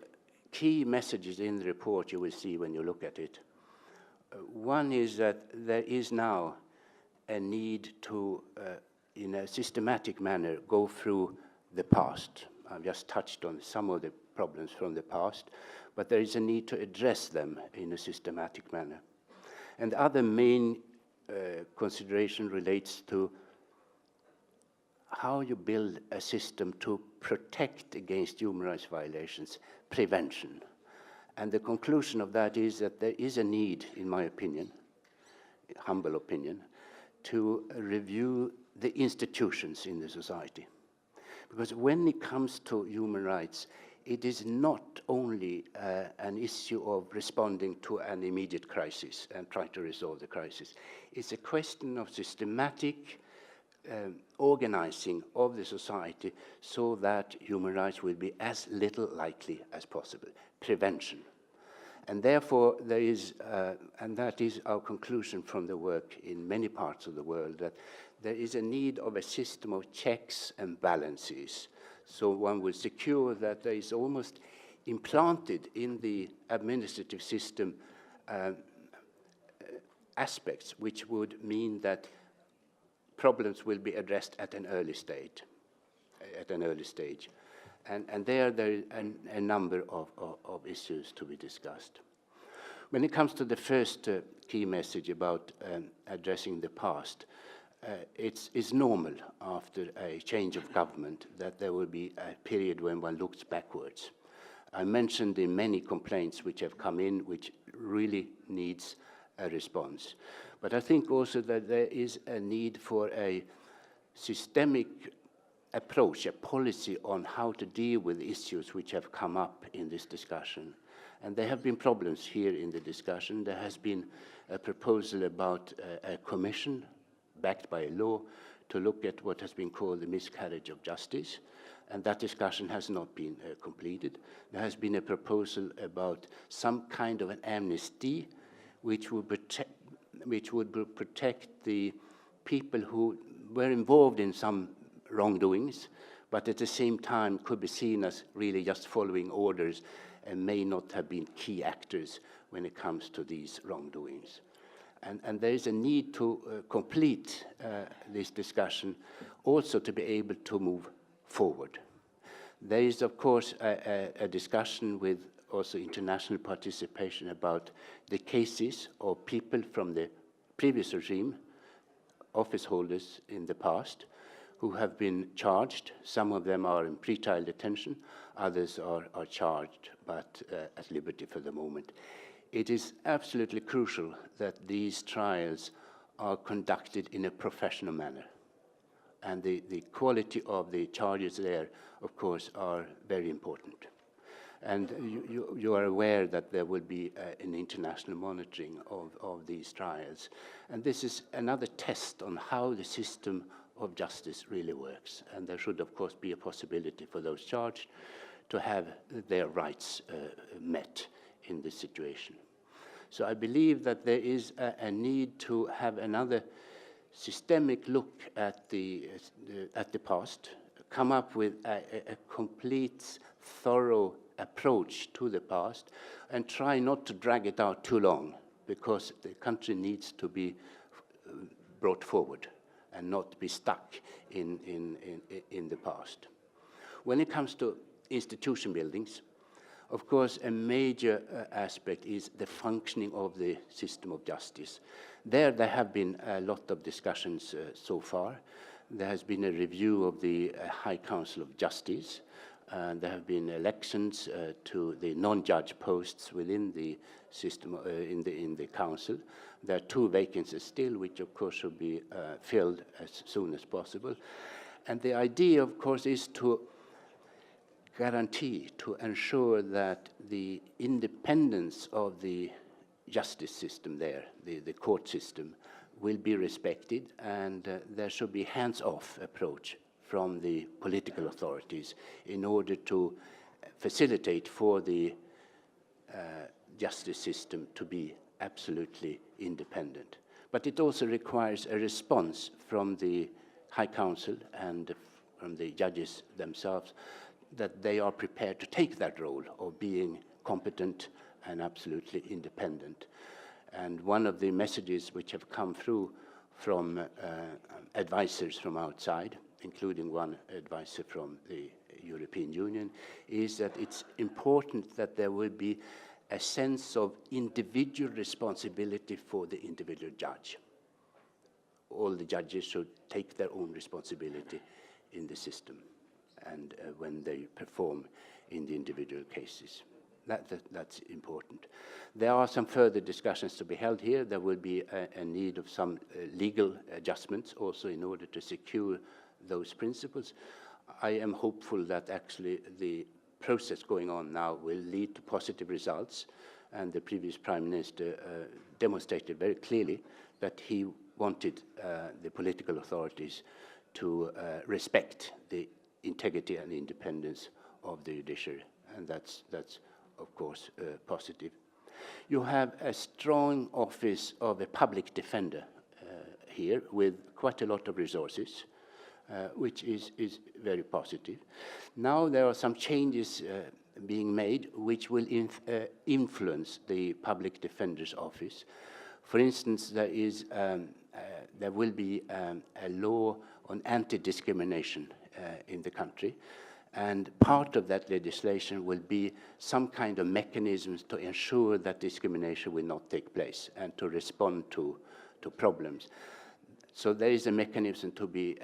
key messages in the report you will see when you look at it. One is that there is now a need to, in a systematic manner, go through the past. I've just touched on some of the problems from the past, but there is a need to address them in a systematic manner. And the other main consideration relates to how you build a system to protect against human rights violations, prevention. And the conclusion of that is that there is a need, in my opinion, humble opinion, to review the institutions in the society. Because when it comes to human rights, it is not only an issue of responding to an immediate crisis and trying to resolve the crisis. It's a question of systematic organizing of the society so that human rights will be as little likely as possible. Prevention. And therefore, there is, and that is our conclusion from the work in many parts of the world, that there is a need of a system of checks and balances. So one will secure that there is almost implanted in the administrative system aspects which would mean that problems will be addressed at an early stage. And there is a number of issues to be discussed. When it comes to the first key message about addressing the past, it's normal after a change of government that there will be a period when one looks backwards. I mentioned the many complaints which have come in, which really needs a response. But I think also that there is a need for a systemic approach, a policy on how to deal with issues which have come up in this discussion. And there have been problems here in the discussion. There has been a proposal about a commission backed by a law to look at what has been called the miscarriage of justice, and that discussion has not been completed. There has been a proposal about some kind of an amnesty which would protect the people who were involved in some wrongdoings, but at the same time could be seen as really just following orders and may not have been key actors when it comes to these wrongdoings. And there is a need to complete this discussion also to be able to move forward. There is, of course, a discussion with also international participation about the cases of people from the previous regime, office holders in the past, who have been charged. Some of them are in pretrial detention, others are charged but at liberty for the moment. It is absolutely crucial that these trials are conducted in a professional manner. And the quality of the charges there, of course, are very important. And you are aware that there will be an international monitoring of these trials. And this is another test on how the system of justice really works. And there should, of course, be a possibility for those charged to have their rights met in this situation. So I believe that there is a need to have another systemic look at the past, come up with a complete, thorough approach to the past, and try not to drag it out too long, because the country needs to be brought forward and not be stuck in the past. When it comes to institution buildings, of course, a major aspect is the functioning of the system of justice. There have been a lot of discussions so far. There has been a review of the High Council of Justice. There have been elections to the non-judge posts within the system, in the council. There are 2 vacancies still, which of course should be filled as soon as possible. And the idea, of course, is to guarantee, to ensure that the independence of the justice system there, the court system, will be respected, and there should be hands-off approach from the political authorities in order to facilitate for the justice system to be absolutely independent. But it also requires a response from the High Council and from the judges themselves, that they are prepared to take that role of being competent and absolutely independent. And one of the messages which have come through from advisors from outside, including one advisor from the European Union, is that it's important that there will be a sense of individual responsibility for the individual judge. All the judges should take their own responsibility in the system and when they perform in the individual cases. That's important. There are some further discussions to be held here. There will be a need of some legal adjustments also in order to secure those principles. I am hopeful that actually the process going on now will lead to positive results, and the previous Prime Minister demonstrated very clearly that he wanted the political authorities to respect the integrity and independence of the judiciary, and that's of course positive. You have a strong office of a public defender here with quite a lot of resources, which is very positive. Now there are some changes being made which will influence the public defender's office. For instance, there will be a law on anti-discrimination in the country, and part of that legislation will be some kind of mechanisms to ensure that discrimination will not take place and to respond to problems. So there is a mechanism to be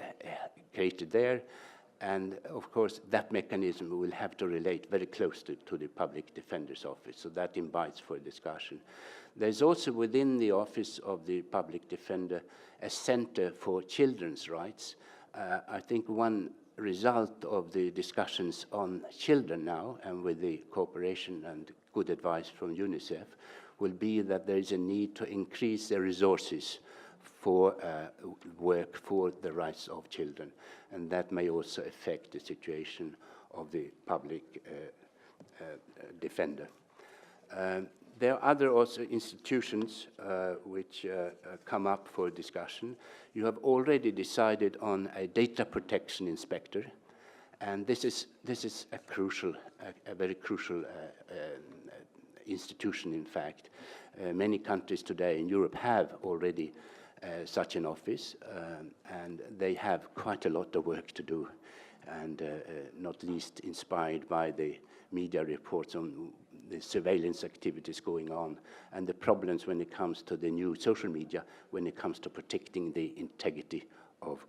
created there, and of course that mechanism will have to relate very closely to the public defender's office, so that invites for discussion. There's also within the office of the public defender a center for children's rights. I think one result of the discussions on children now, and with the cooperation and good advice from UNICEF, will be that there is a need to increase the resources for work for the rights of children, and that may also affect the situation of the public defender. There are other also institutions which come up for discussion. You have already decided on a data protection inspector, and this is a very crucial institution. In fact, many countries today in Europe have already such an office, and they have quite a lot of work to do, and not least inspired by the media reports on the surveillance activities going on and the problems when it comes to the new social media, when it comes to protecting the integrity of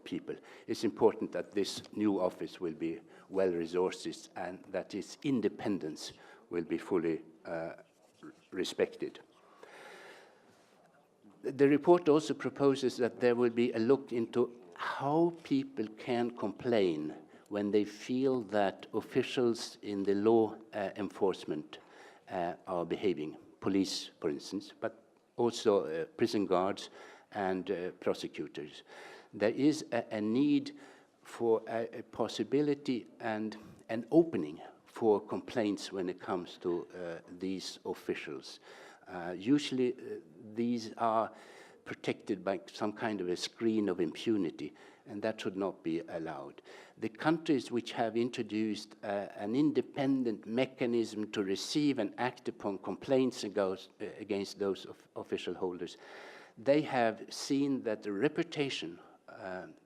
people. It's important that this new office will be well-resourced and that its independence will be fully respected. The report also proposes that there will be a look into how people can complain when they feel that officials in the law enforcement are behaving, police, for instance, but also prison guards and prosecutors. There is a need for a possibility and an opening for complaints when it comes to these officials. Usually these are protected by some kind of a screen of impunity, and that should not be allowed. The countries which have introduced an independent mechanism to receive and act upon complaints against those official holders, they have seen that the reputation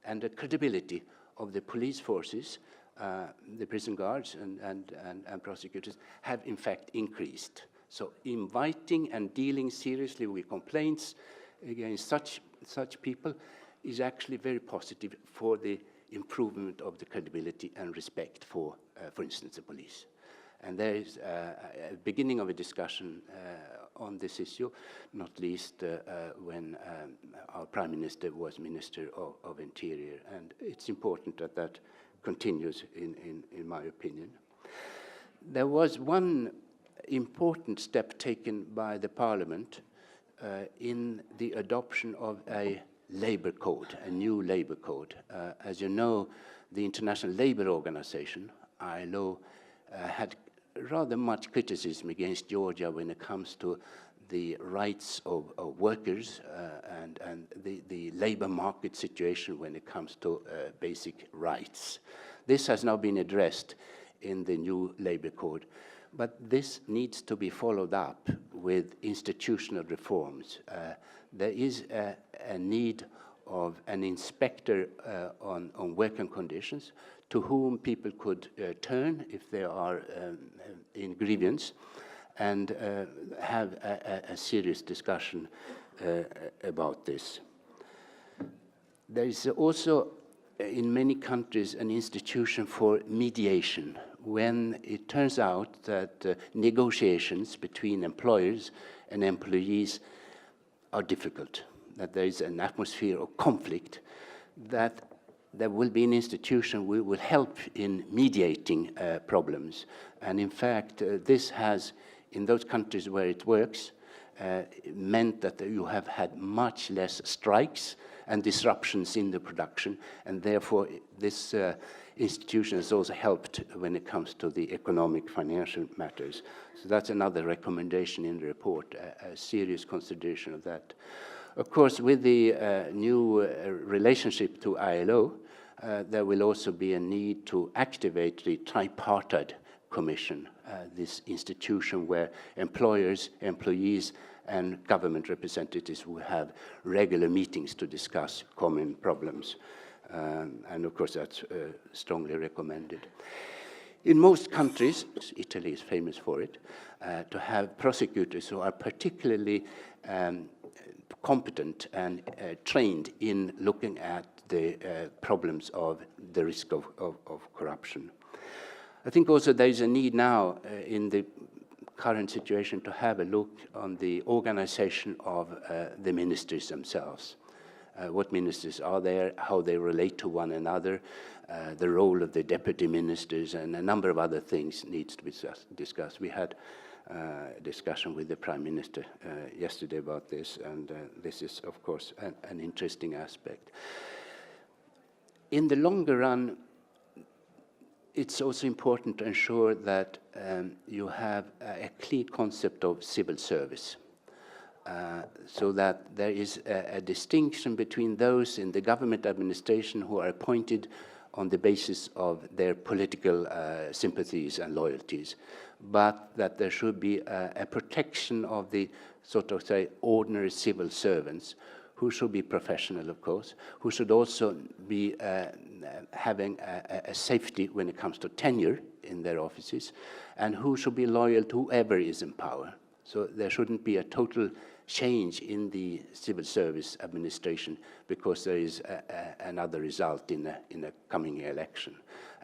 and the credibility of the police forces, the prison guards and prosecutors, have in fact increased. So inviting and dealing seriously with complaints against such people is actually very positive for the improvement of the credibility and respect for instance, the police. And there is a beginning of a discussion on this issue, not least when our Prime Minister was Minister of Interior. And it's important that that continues, in my opinion. There was one important step taken by the Parliament in the adoption of a labor code, a new labor code. As you know, the International Labour Organization, ILO, had rather much criticism against Georgia when it comes to the rights of workers and the labor market situation when it comes to basic rights. This has now been addressed in the new labor code, but this needs to be followed up with institutional reforms. There is a need of an inspector on working conditions to whom people could turn if they are in grievance, and have a serious discussion about this. There is also in many countries an institution for mediation when it turns out that negotiations between employers and employees are difficult, that there is an atmosphere of conflict, that there will be an institution which will help in mediating problems. And in fact, this has, in those countries where it works, meant that you have had much less strikes and disruptions in the production, and therefore this institution has also helped when it comes to the economic financial matters. So that's another recommendation in the report, a serious consideration of that. Of course, with the new relationship to ILO, there will also be a need to activate the tripartite commission, this institution where employers, employees, and government representatives will have regular meetings to discuss common problems. And of course, that's strongly recommended. In most countries, Italy is famous for it, to have prosecutors who are particularly competent and trained in looking at the problems of the risk of corruption. I think also there is a need now in the current situation to have a look on the organization of the ministers themselves. What ministers are there, how they relate to one another, the role of the deputy ministers, and a number of other things needs to be discussed. We had discussion with the Prime Minister yesterday about this, and this is, of course, an interesting aspect. In the longer run, it's also important to ensure that you have a clear concept of civil service, so that there is a distinction between those in the government administration who are appointed on the basis of their political sympathies and loyalties, but that there should be a protection of the sort of, say, ordinary civil servants, who should be professional, of course, who should also be having a safety when it comes to tenure in their offices, and who should be loyal to whoever is in power. So there shouldn't be a total change in the civil service administration because there is another result in a coming election.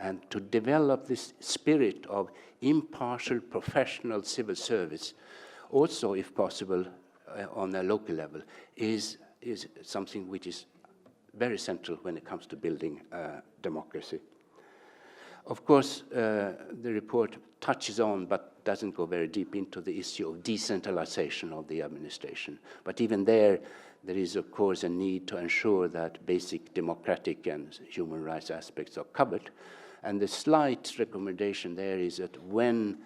And to develop this spirit of impartial professional civil service, also, if possible, on a local level, is something which is very central when it comes to building democracy. Of course, the report touches on, but doesn't go very deep into, the issue of decentralization of the administration. But even there is, of course, a need to ensure that basic democratic and human rights aspects are covered. And the slight recommendation there is that when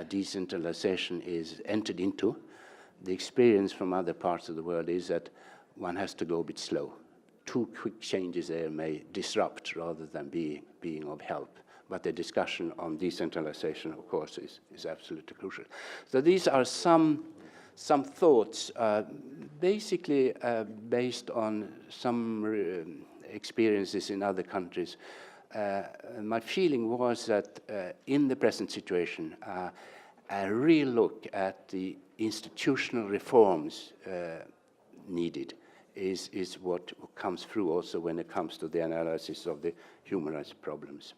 decentralization is entered into, the experience from other parts of the world is that one has to go a bit slow. Too quick changes there may disrupt rather than being of help. But the discussion on decentralization, of course, is absolutely crucial. So these are some thoughts, basically based on some experiences in other countries. My feeling was that in the present situation, a real look at the institutional reforms needed is what comes through also when it comes to the analysis of the human rights problems.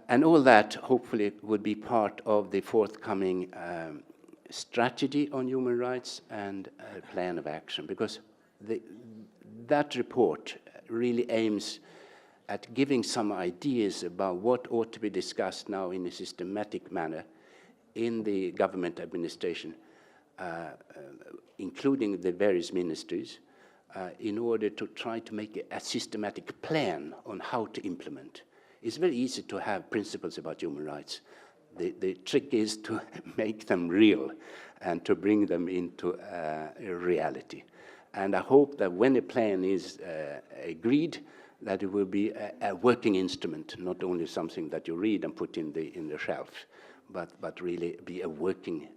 And all that, hopefully, would be part of the forthcoming strategy on human rights and a plan of action, because that report really aims at giving some ideas about what ought to be discussed now in a systematic manner in the government administration, including the various ministries, in order to try to make a systematic plan on how to implement. It's very easy to have principles about human rights. The trick is to make them real and to bring them into reality. And I hope that when a plan is agreed, that it will be a working instrument, not only something that you read and put in the shelf, but really be a working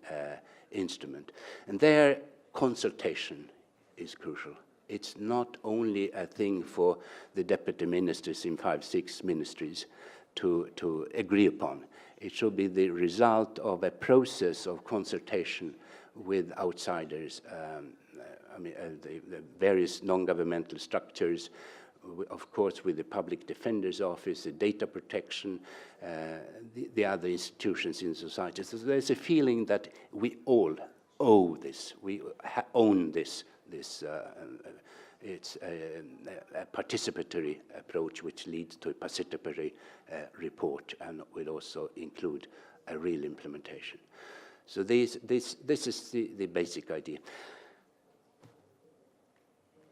instrument. And there, consultation is crucial. It's not only a thing for the deputy ministers in 5-6 ministries to agree upon. It should be the result of a process of consultation with outsiders, the various non-governmental structures, of course, with the Public Defender's Office, the data protection, the other institutions in society. So there's a feeling that we all owe this, we own this. It's a participatory approach which leads to a participatory report and will also include a real implementation. So this is the basic idea.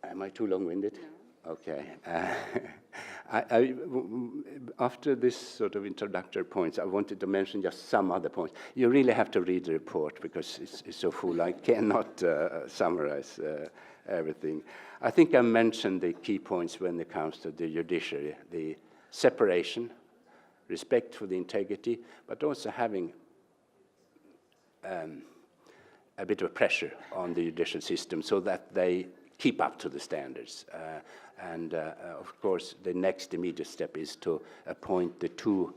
Am I too long-winded? No. Okay. After this sort of introductory points, I wanted to mention just some other points. You really have to read the report because it's so full. I cannot summarize everything. I think I mentioned the key points when it comes to the judiciary, the separation, respect for the integrity, but also having a bit of pressure on the judicial system so that they keep up to the standards. Of course, the next immediate step is to appoint the two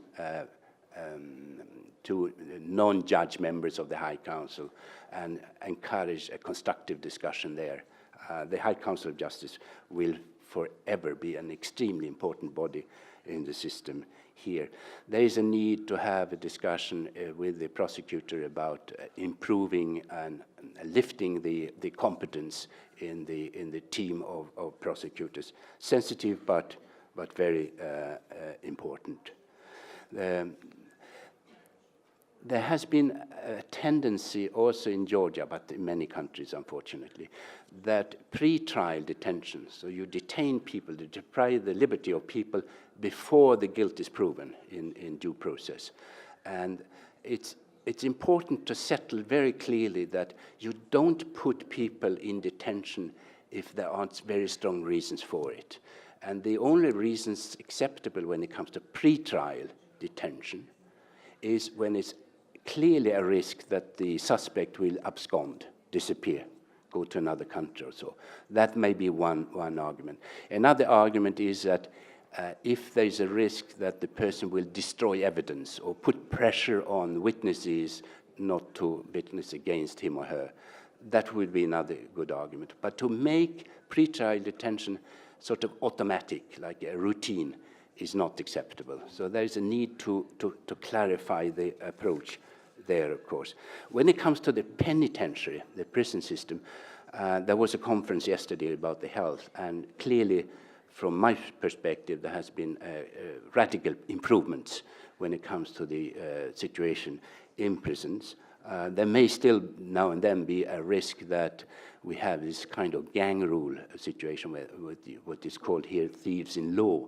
non-judge members of the High Council and encourage a constructive discussion there. The High Council of Justice will forever be an extremely important body in the system here. There is a need to have a discussion with the prosecutor about improving and lifting the competence in the team of prosecutors. Sensitive, but very important. there has been a tendency also in Georgia, but in many countries, unfortunately, that pre-trial detention, so you detain people, to deprive the liberty of people before the guilt is proven in due process. And it's important to settle very clearly that you don't put people in detention if there aren't very strong reasons for it. And the only reasons acceptable when it comes to pre-trial detention is when it's clearly a risk that the suspect will abscond, disappear, go to another country or so. That may be one argument. Another argument is that if there's a risk that the person will destroy evidence or put pressure on witnesses not to witness against him or her, that would be another good argument. But to make pre-trial detention sort of automatic, like a routine, is not acceptable. So there is a need to clarify the approach there, of course. When it comes to the penitentiary, the prison system, there was a conference yesterday about the health, and clearly, from my perspective, there has been radical improvements when it comes to the situation in prisons. There may still now and then be a risk that we have this kind of gang rule situation with what is called here thieves in law,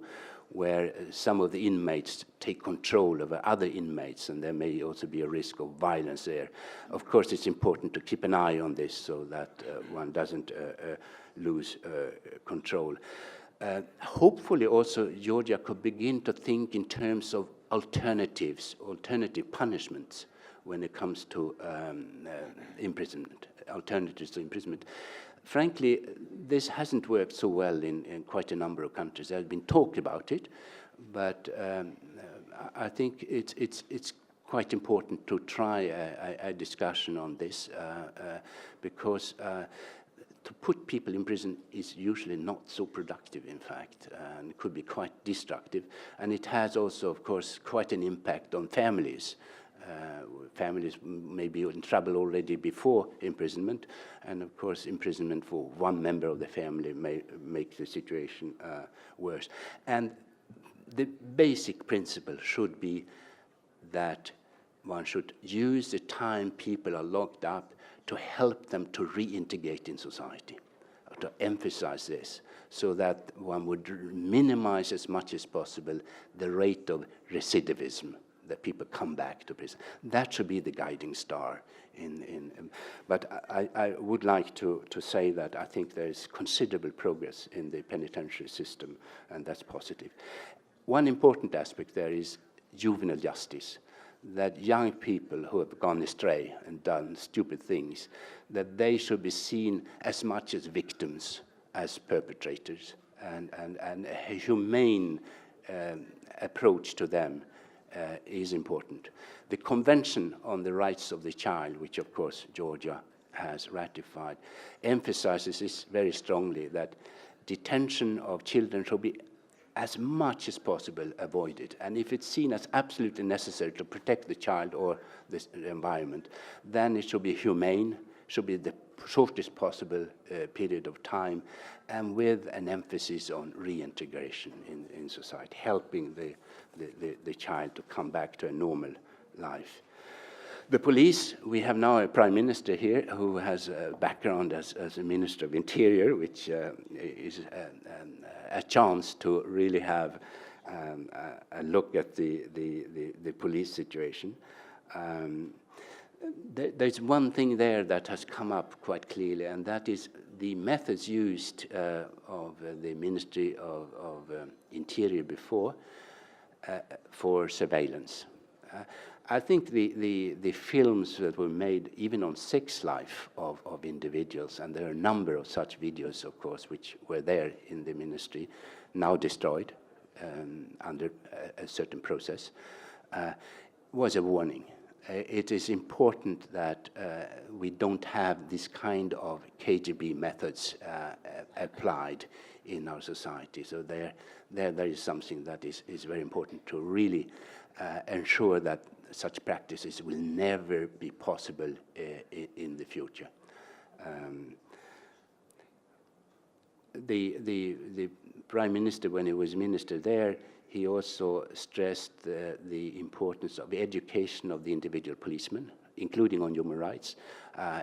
where some of the inmates take control over other inmates, and there may also be a risk of violence there. Of course, it's important to keep an eye on this so that one doesn't lose control. Hopefully also Georgia could begin to think in terms of alternative punishments when it comes to imprisonment, alternatives to imprisonment. Frankly, this hasn't worked so well in quite a number of countries. There has been talk about it, but I think it's quite important to try a discussion on this because to put people in prison is usually not so productive, in fact, and it could be quite destructive. And it has also, of course, quite an impact on families. Families may be in trouble already before imprisonment, and of course imprisonment for one member of the family may make the situation worse. And the basic principle should be that one should use the time people are locked up to help them to reintegrate in society, to emphasize this, so that one would minimize as much as possible the rate of recidivism, that people come back to prison. That should be the guiding star. But I would like to say that I think there is considerable progress in the penitentiary system, and that's positive. One important aspect there is juvenile justice, that young people who have gone astray and done stupid things, that they should be seen as much as victims as perpetrators, and a humane approach to them is important. The Convention on the Rights of the Child, which of course Georgia has ratified, emphasizes this very strongly, that detention of children should be as much as possible avoided. And if it's seen as absolutely necessary to protect the child or the environment, then it should be humane, should be the shortest possible period of time, and with an emphasis on reintegration in society, helping the child to come back to a normal life. The police, we have now a prime minister here who has a background as a minister of interior, which is a chance to really have a look at the police situation. There's one thing there that has come up quite clearly, and that is the methods used of the Ministry of Interior before for surveillance. I think the films that were made, even on sex life of individuals, and there are a number of such videos, of course, which were there in the ministry, now destroyed under a certain process, was a warning. It is important that we don't have this kind of KGB methods applied in our society. So there is something that is very important to really ensure that such practices will never be possible in the future. The Prime Minister, when he was minister there, He also stressed the importance of education of the individual policeman, including on human rights.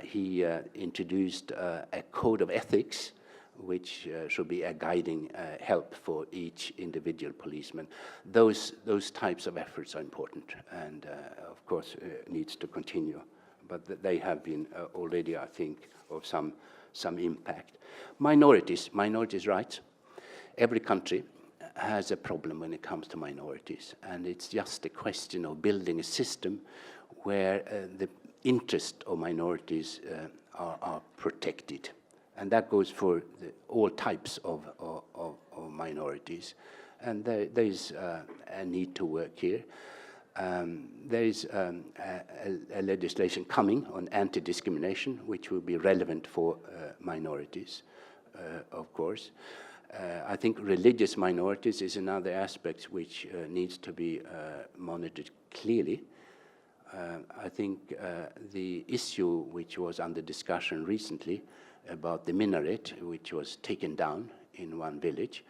He introduced a code of ethics, which should be a guiding help for each individual policeman. Those types of efforts are important and, of course, needs to continue. But they have been already, I think, of some impact. Minorities rights. Every country has a problem when it comes to minorities, and it's just a question of building a system where the interest of minorities are protected. And that goes for all types of minorities. And there is a need to work here. There is a legislation coming on anti-discrimination, which will be relevant for minorities, of course. I think religious minorities is another aspect which needs to be monitored clearly. I think the issue which was under discussion recently about the minaret, which was taken down in one village,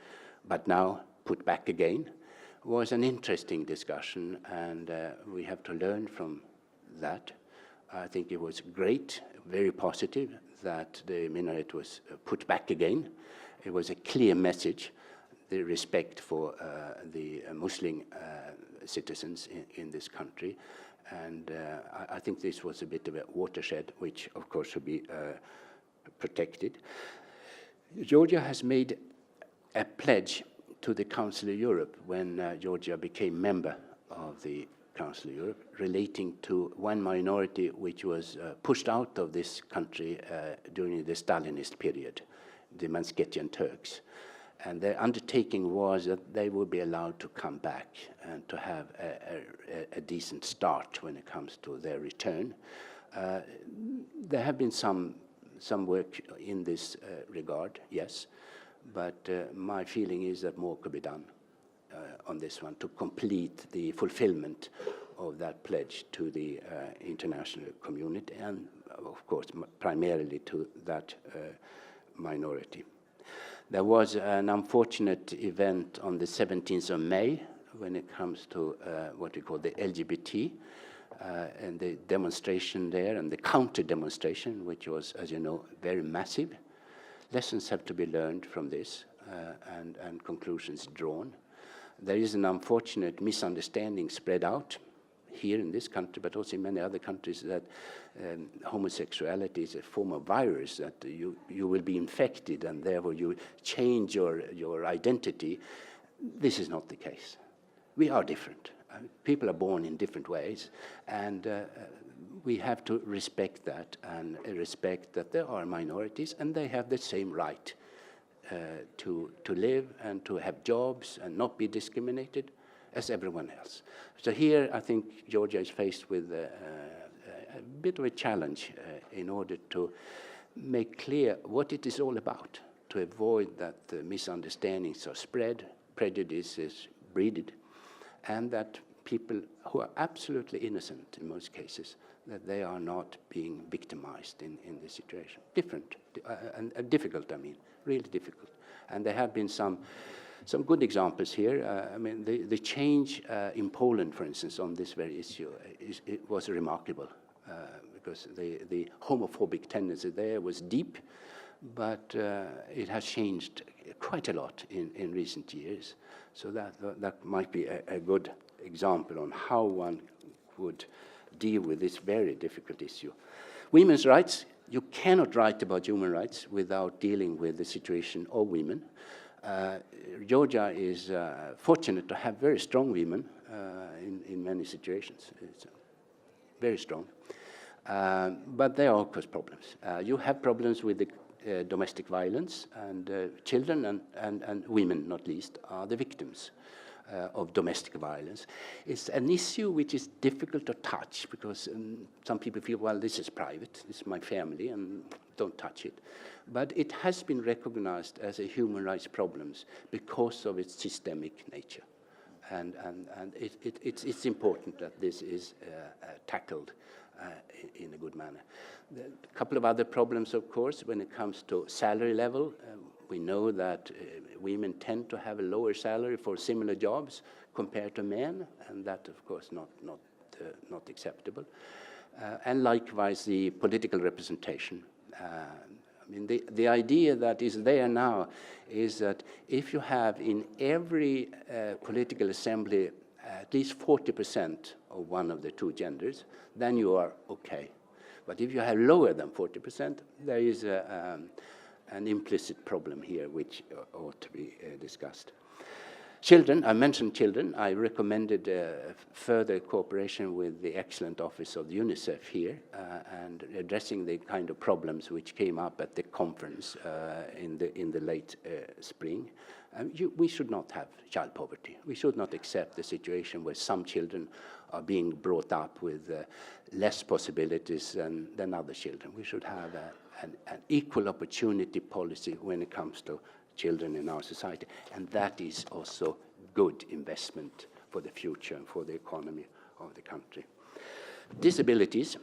but now put back again, was an interesting discussion, and we have to learn from that. I think it was great, very positive, that the minaret was put back again. It was a clear message, the respect for the Muslim citizens in this country. And I think this was a bit of a watershed, which of course should be protected. Georgia has made a pledge to the Council of Europe when Georgia became member of the Council of Europe, relating to one minority which was pushed out of this country during the Stalinist period, the Mansketian Turks. And their undertaking was that they would be allowed to come back and to have a decent start when it comes to their return. There have been some work in this regard, yes, but my feeling is that more could be done on this one to complete the fulfillment of that pledge to the international community and, of course, primarily to that minority. There was an unfortunate event on the 17th of May when it comes to what we call the LGBT and the demonstration there and the counter-demonstration, which was, as you know, very massive. Lessons have to be learned from this and conclusions drawn. There is an unfortunate misunderstanding spread out here in this country, but also in many other countries, that homosexuality is a form of virus, that you will be infected and therefore you change your identity. This is not the case. We are different. People are born in different ways, and we have to respect that and respect that there are minorities and they have the same right to live and to have jobs and not be discriminated as everyone else. So here I think Georgia is faced with a bit of a challenge in order to make clear what it is all about, to avoid that misunderstandings are spread, prejudice is breeded, and that people who are absolutely innocent in most cases, that they are not being victimized in this situation. And difficult, I mean, really difficult. And there have been some good examples here. I mean, the change in Poland, for instance, on this very issue, it was remarkable because the homophobic tendency there was deep, but it has changed quite a lot in recent years. So that might be a good example on how one would deal with this very difficult issue. Women's rights, you cannot write about human rights without dealing with the situation of women. Georgia is fortunate to have very strong women in many situations. It's very strong. But there are, of course, problems. You have problems with the domestic violence, and children and women, not least, are the victims of domestic violence. It's an issue which is difficult to touch because some people feel, well, this is private, this is my family, and don't touch it. But it has been recognized as a human rights problem because of its systemic nature. And it's important that this is tackled in a good manner. A couple of other problems, of course, when it comes to salary level. We know that women tend to have a lower salary for similar jobs compared to men, and that, of course, not acceptable. And likewise, the political representation. I mean, the idea that is there now is that if you have in every political assembly at least 40% of one of the two genders, then you are okay. But if you have lower than 40%, there is an implicit problem here which ought to be discussed. Children, I mentioned children. I recommended further cooperation with the excellent office of the UNICEF here and addressing the kind of problems which came up at the conference in the late spring. We should not have child poverty. We should not accept the situation where some children are being brought up with less possibilities than other children. We should have an equal opportunity policy when it comes to children in our society, and that is also good investment for the future and for the economy of the country. Disabilities,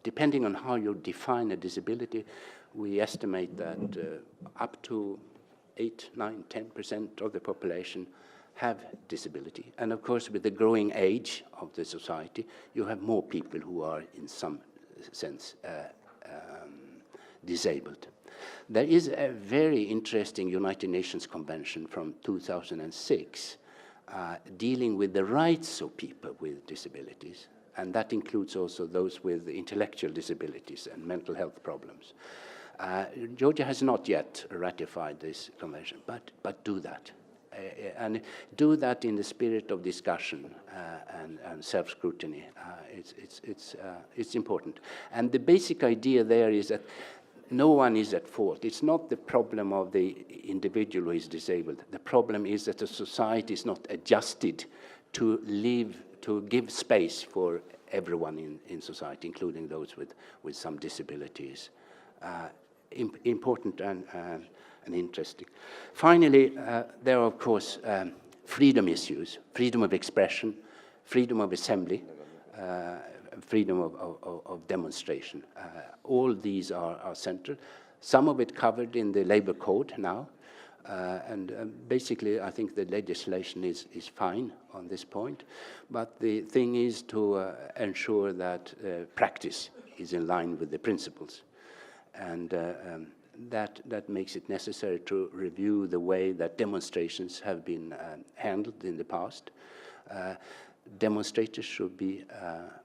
depending on how you define a disability, we estimate that up to 8, 9, 10% of the population have disability. And of course, with the growing age of the society, you have more people who are in some sense disabled. There is a very interesting United Nations Convention from 2006 dealing with the rights of people with disabilities, and that includes also those with intellectual disabilities and mental health problems. Georgia has not yet ratified this convention, but do that. And do that in the spirit of discussion and self-scrutiny. It's important. And the basic idea there is that no one is at fault. It's not the problem of the individual who is disabled. The problem is that the society is not adjusted to give space for everyone in society, including those with some disabilities. Important and interesting. Finally, there are, of course, freedom issues, freedom of expression, freedom of assembly, freedom of demonstration. All these are central. Some of it covered in the labor code now, and basically I think the legislation is fine on this point, but the thing is to ensure that practice is in line with the principles, and that makes it necessary to review the way that demonstrations have been handled in the past. Demonstrators should be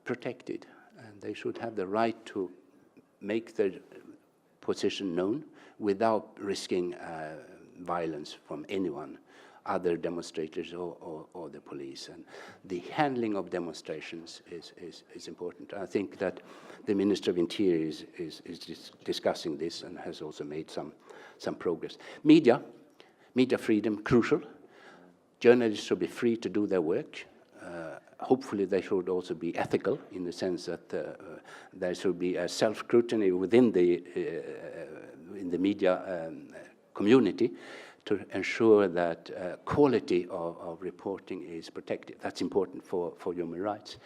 protected, and they should have the right to make their position known without risking violence from anyone, other demonstrators or the police. And the handling of demonstrations is important. I think that the Minister of Interior is discussing this and has also made some progress. Media freedom, crucial. Journalists should be free to do their work. Hopefully they should also be ethical in the sense that there should be a self-scrutiny within in the media community to ensure that quality of reporting is protected. That's important for human rights.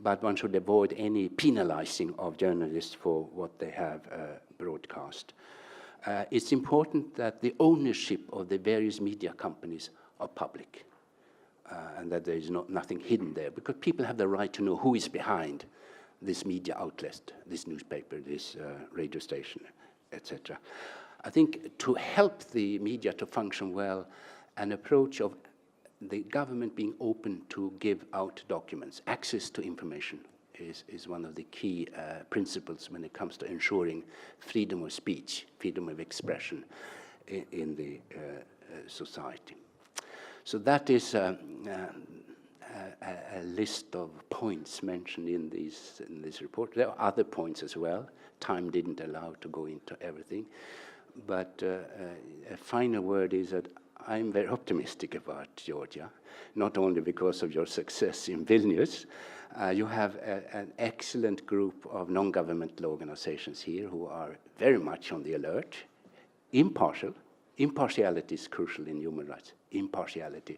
But one should avoid any penalizing of journalists for what they have broadcast. It's important that the ownership of the various media companies are public. And that there is nothing hidden there, because people have the right to know who is behind this media outlet, this newspaper, this radio station, etc. I think to help the media to function well, an approach of the government being open to give out documents, access to information, is one of the key principles when it comes to ensuring freedom of speech, freedom of expression in the society. So that is a list of points mentioned in this report. There are other points as well. Time didn't allow to go into everything. But a final word is that I'm very optimistic about Georgia, not only because of your success in Vilnius. You have an excellent group of non-governmental organizations here who are very much on the alert, impartial. Impartiality is crucial in human rights, impartiality.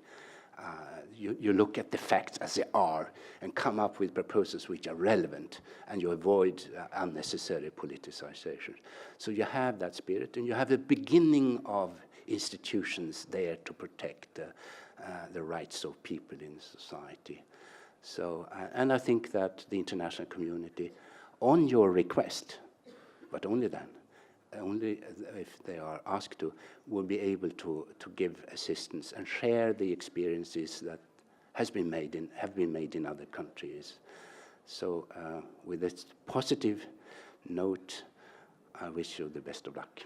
you look at the facts as they are and come up with proposals which are relevant, and you avoid unnecessary politicization. So you have that spirit, and you have the beginning of institutions there to protect the rights of people in society. So, and I think that the international community, on your request, but only then, only if they are asked to, will be able to give assistance and share the experiences that have been made in other countries. So with this positive note, I wish you the best of luck.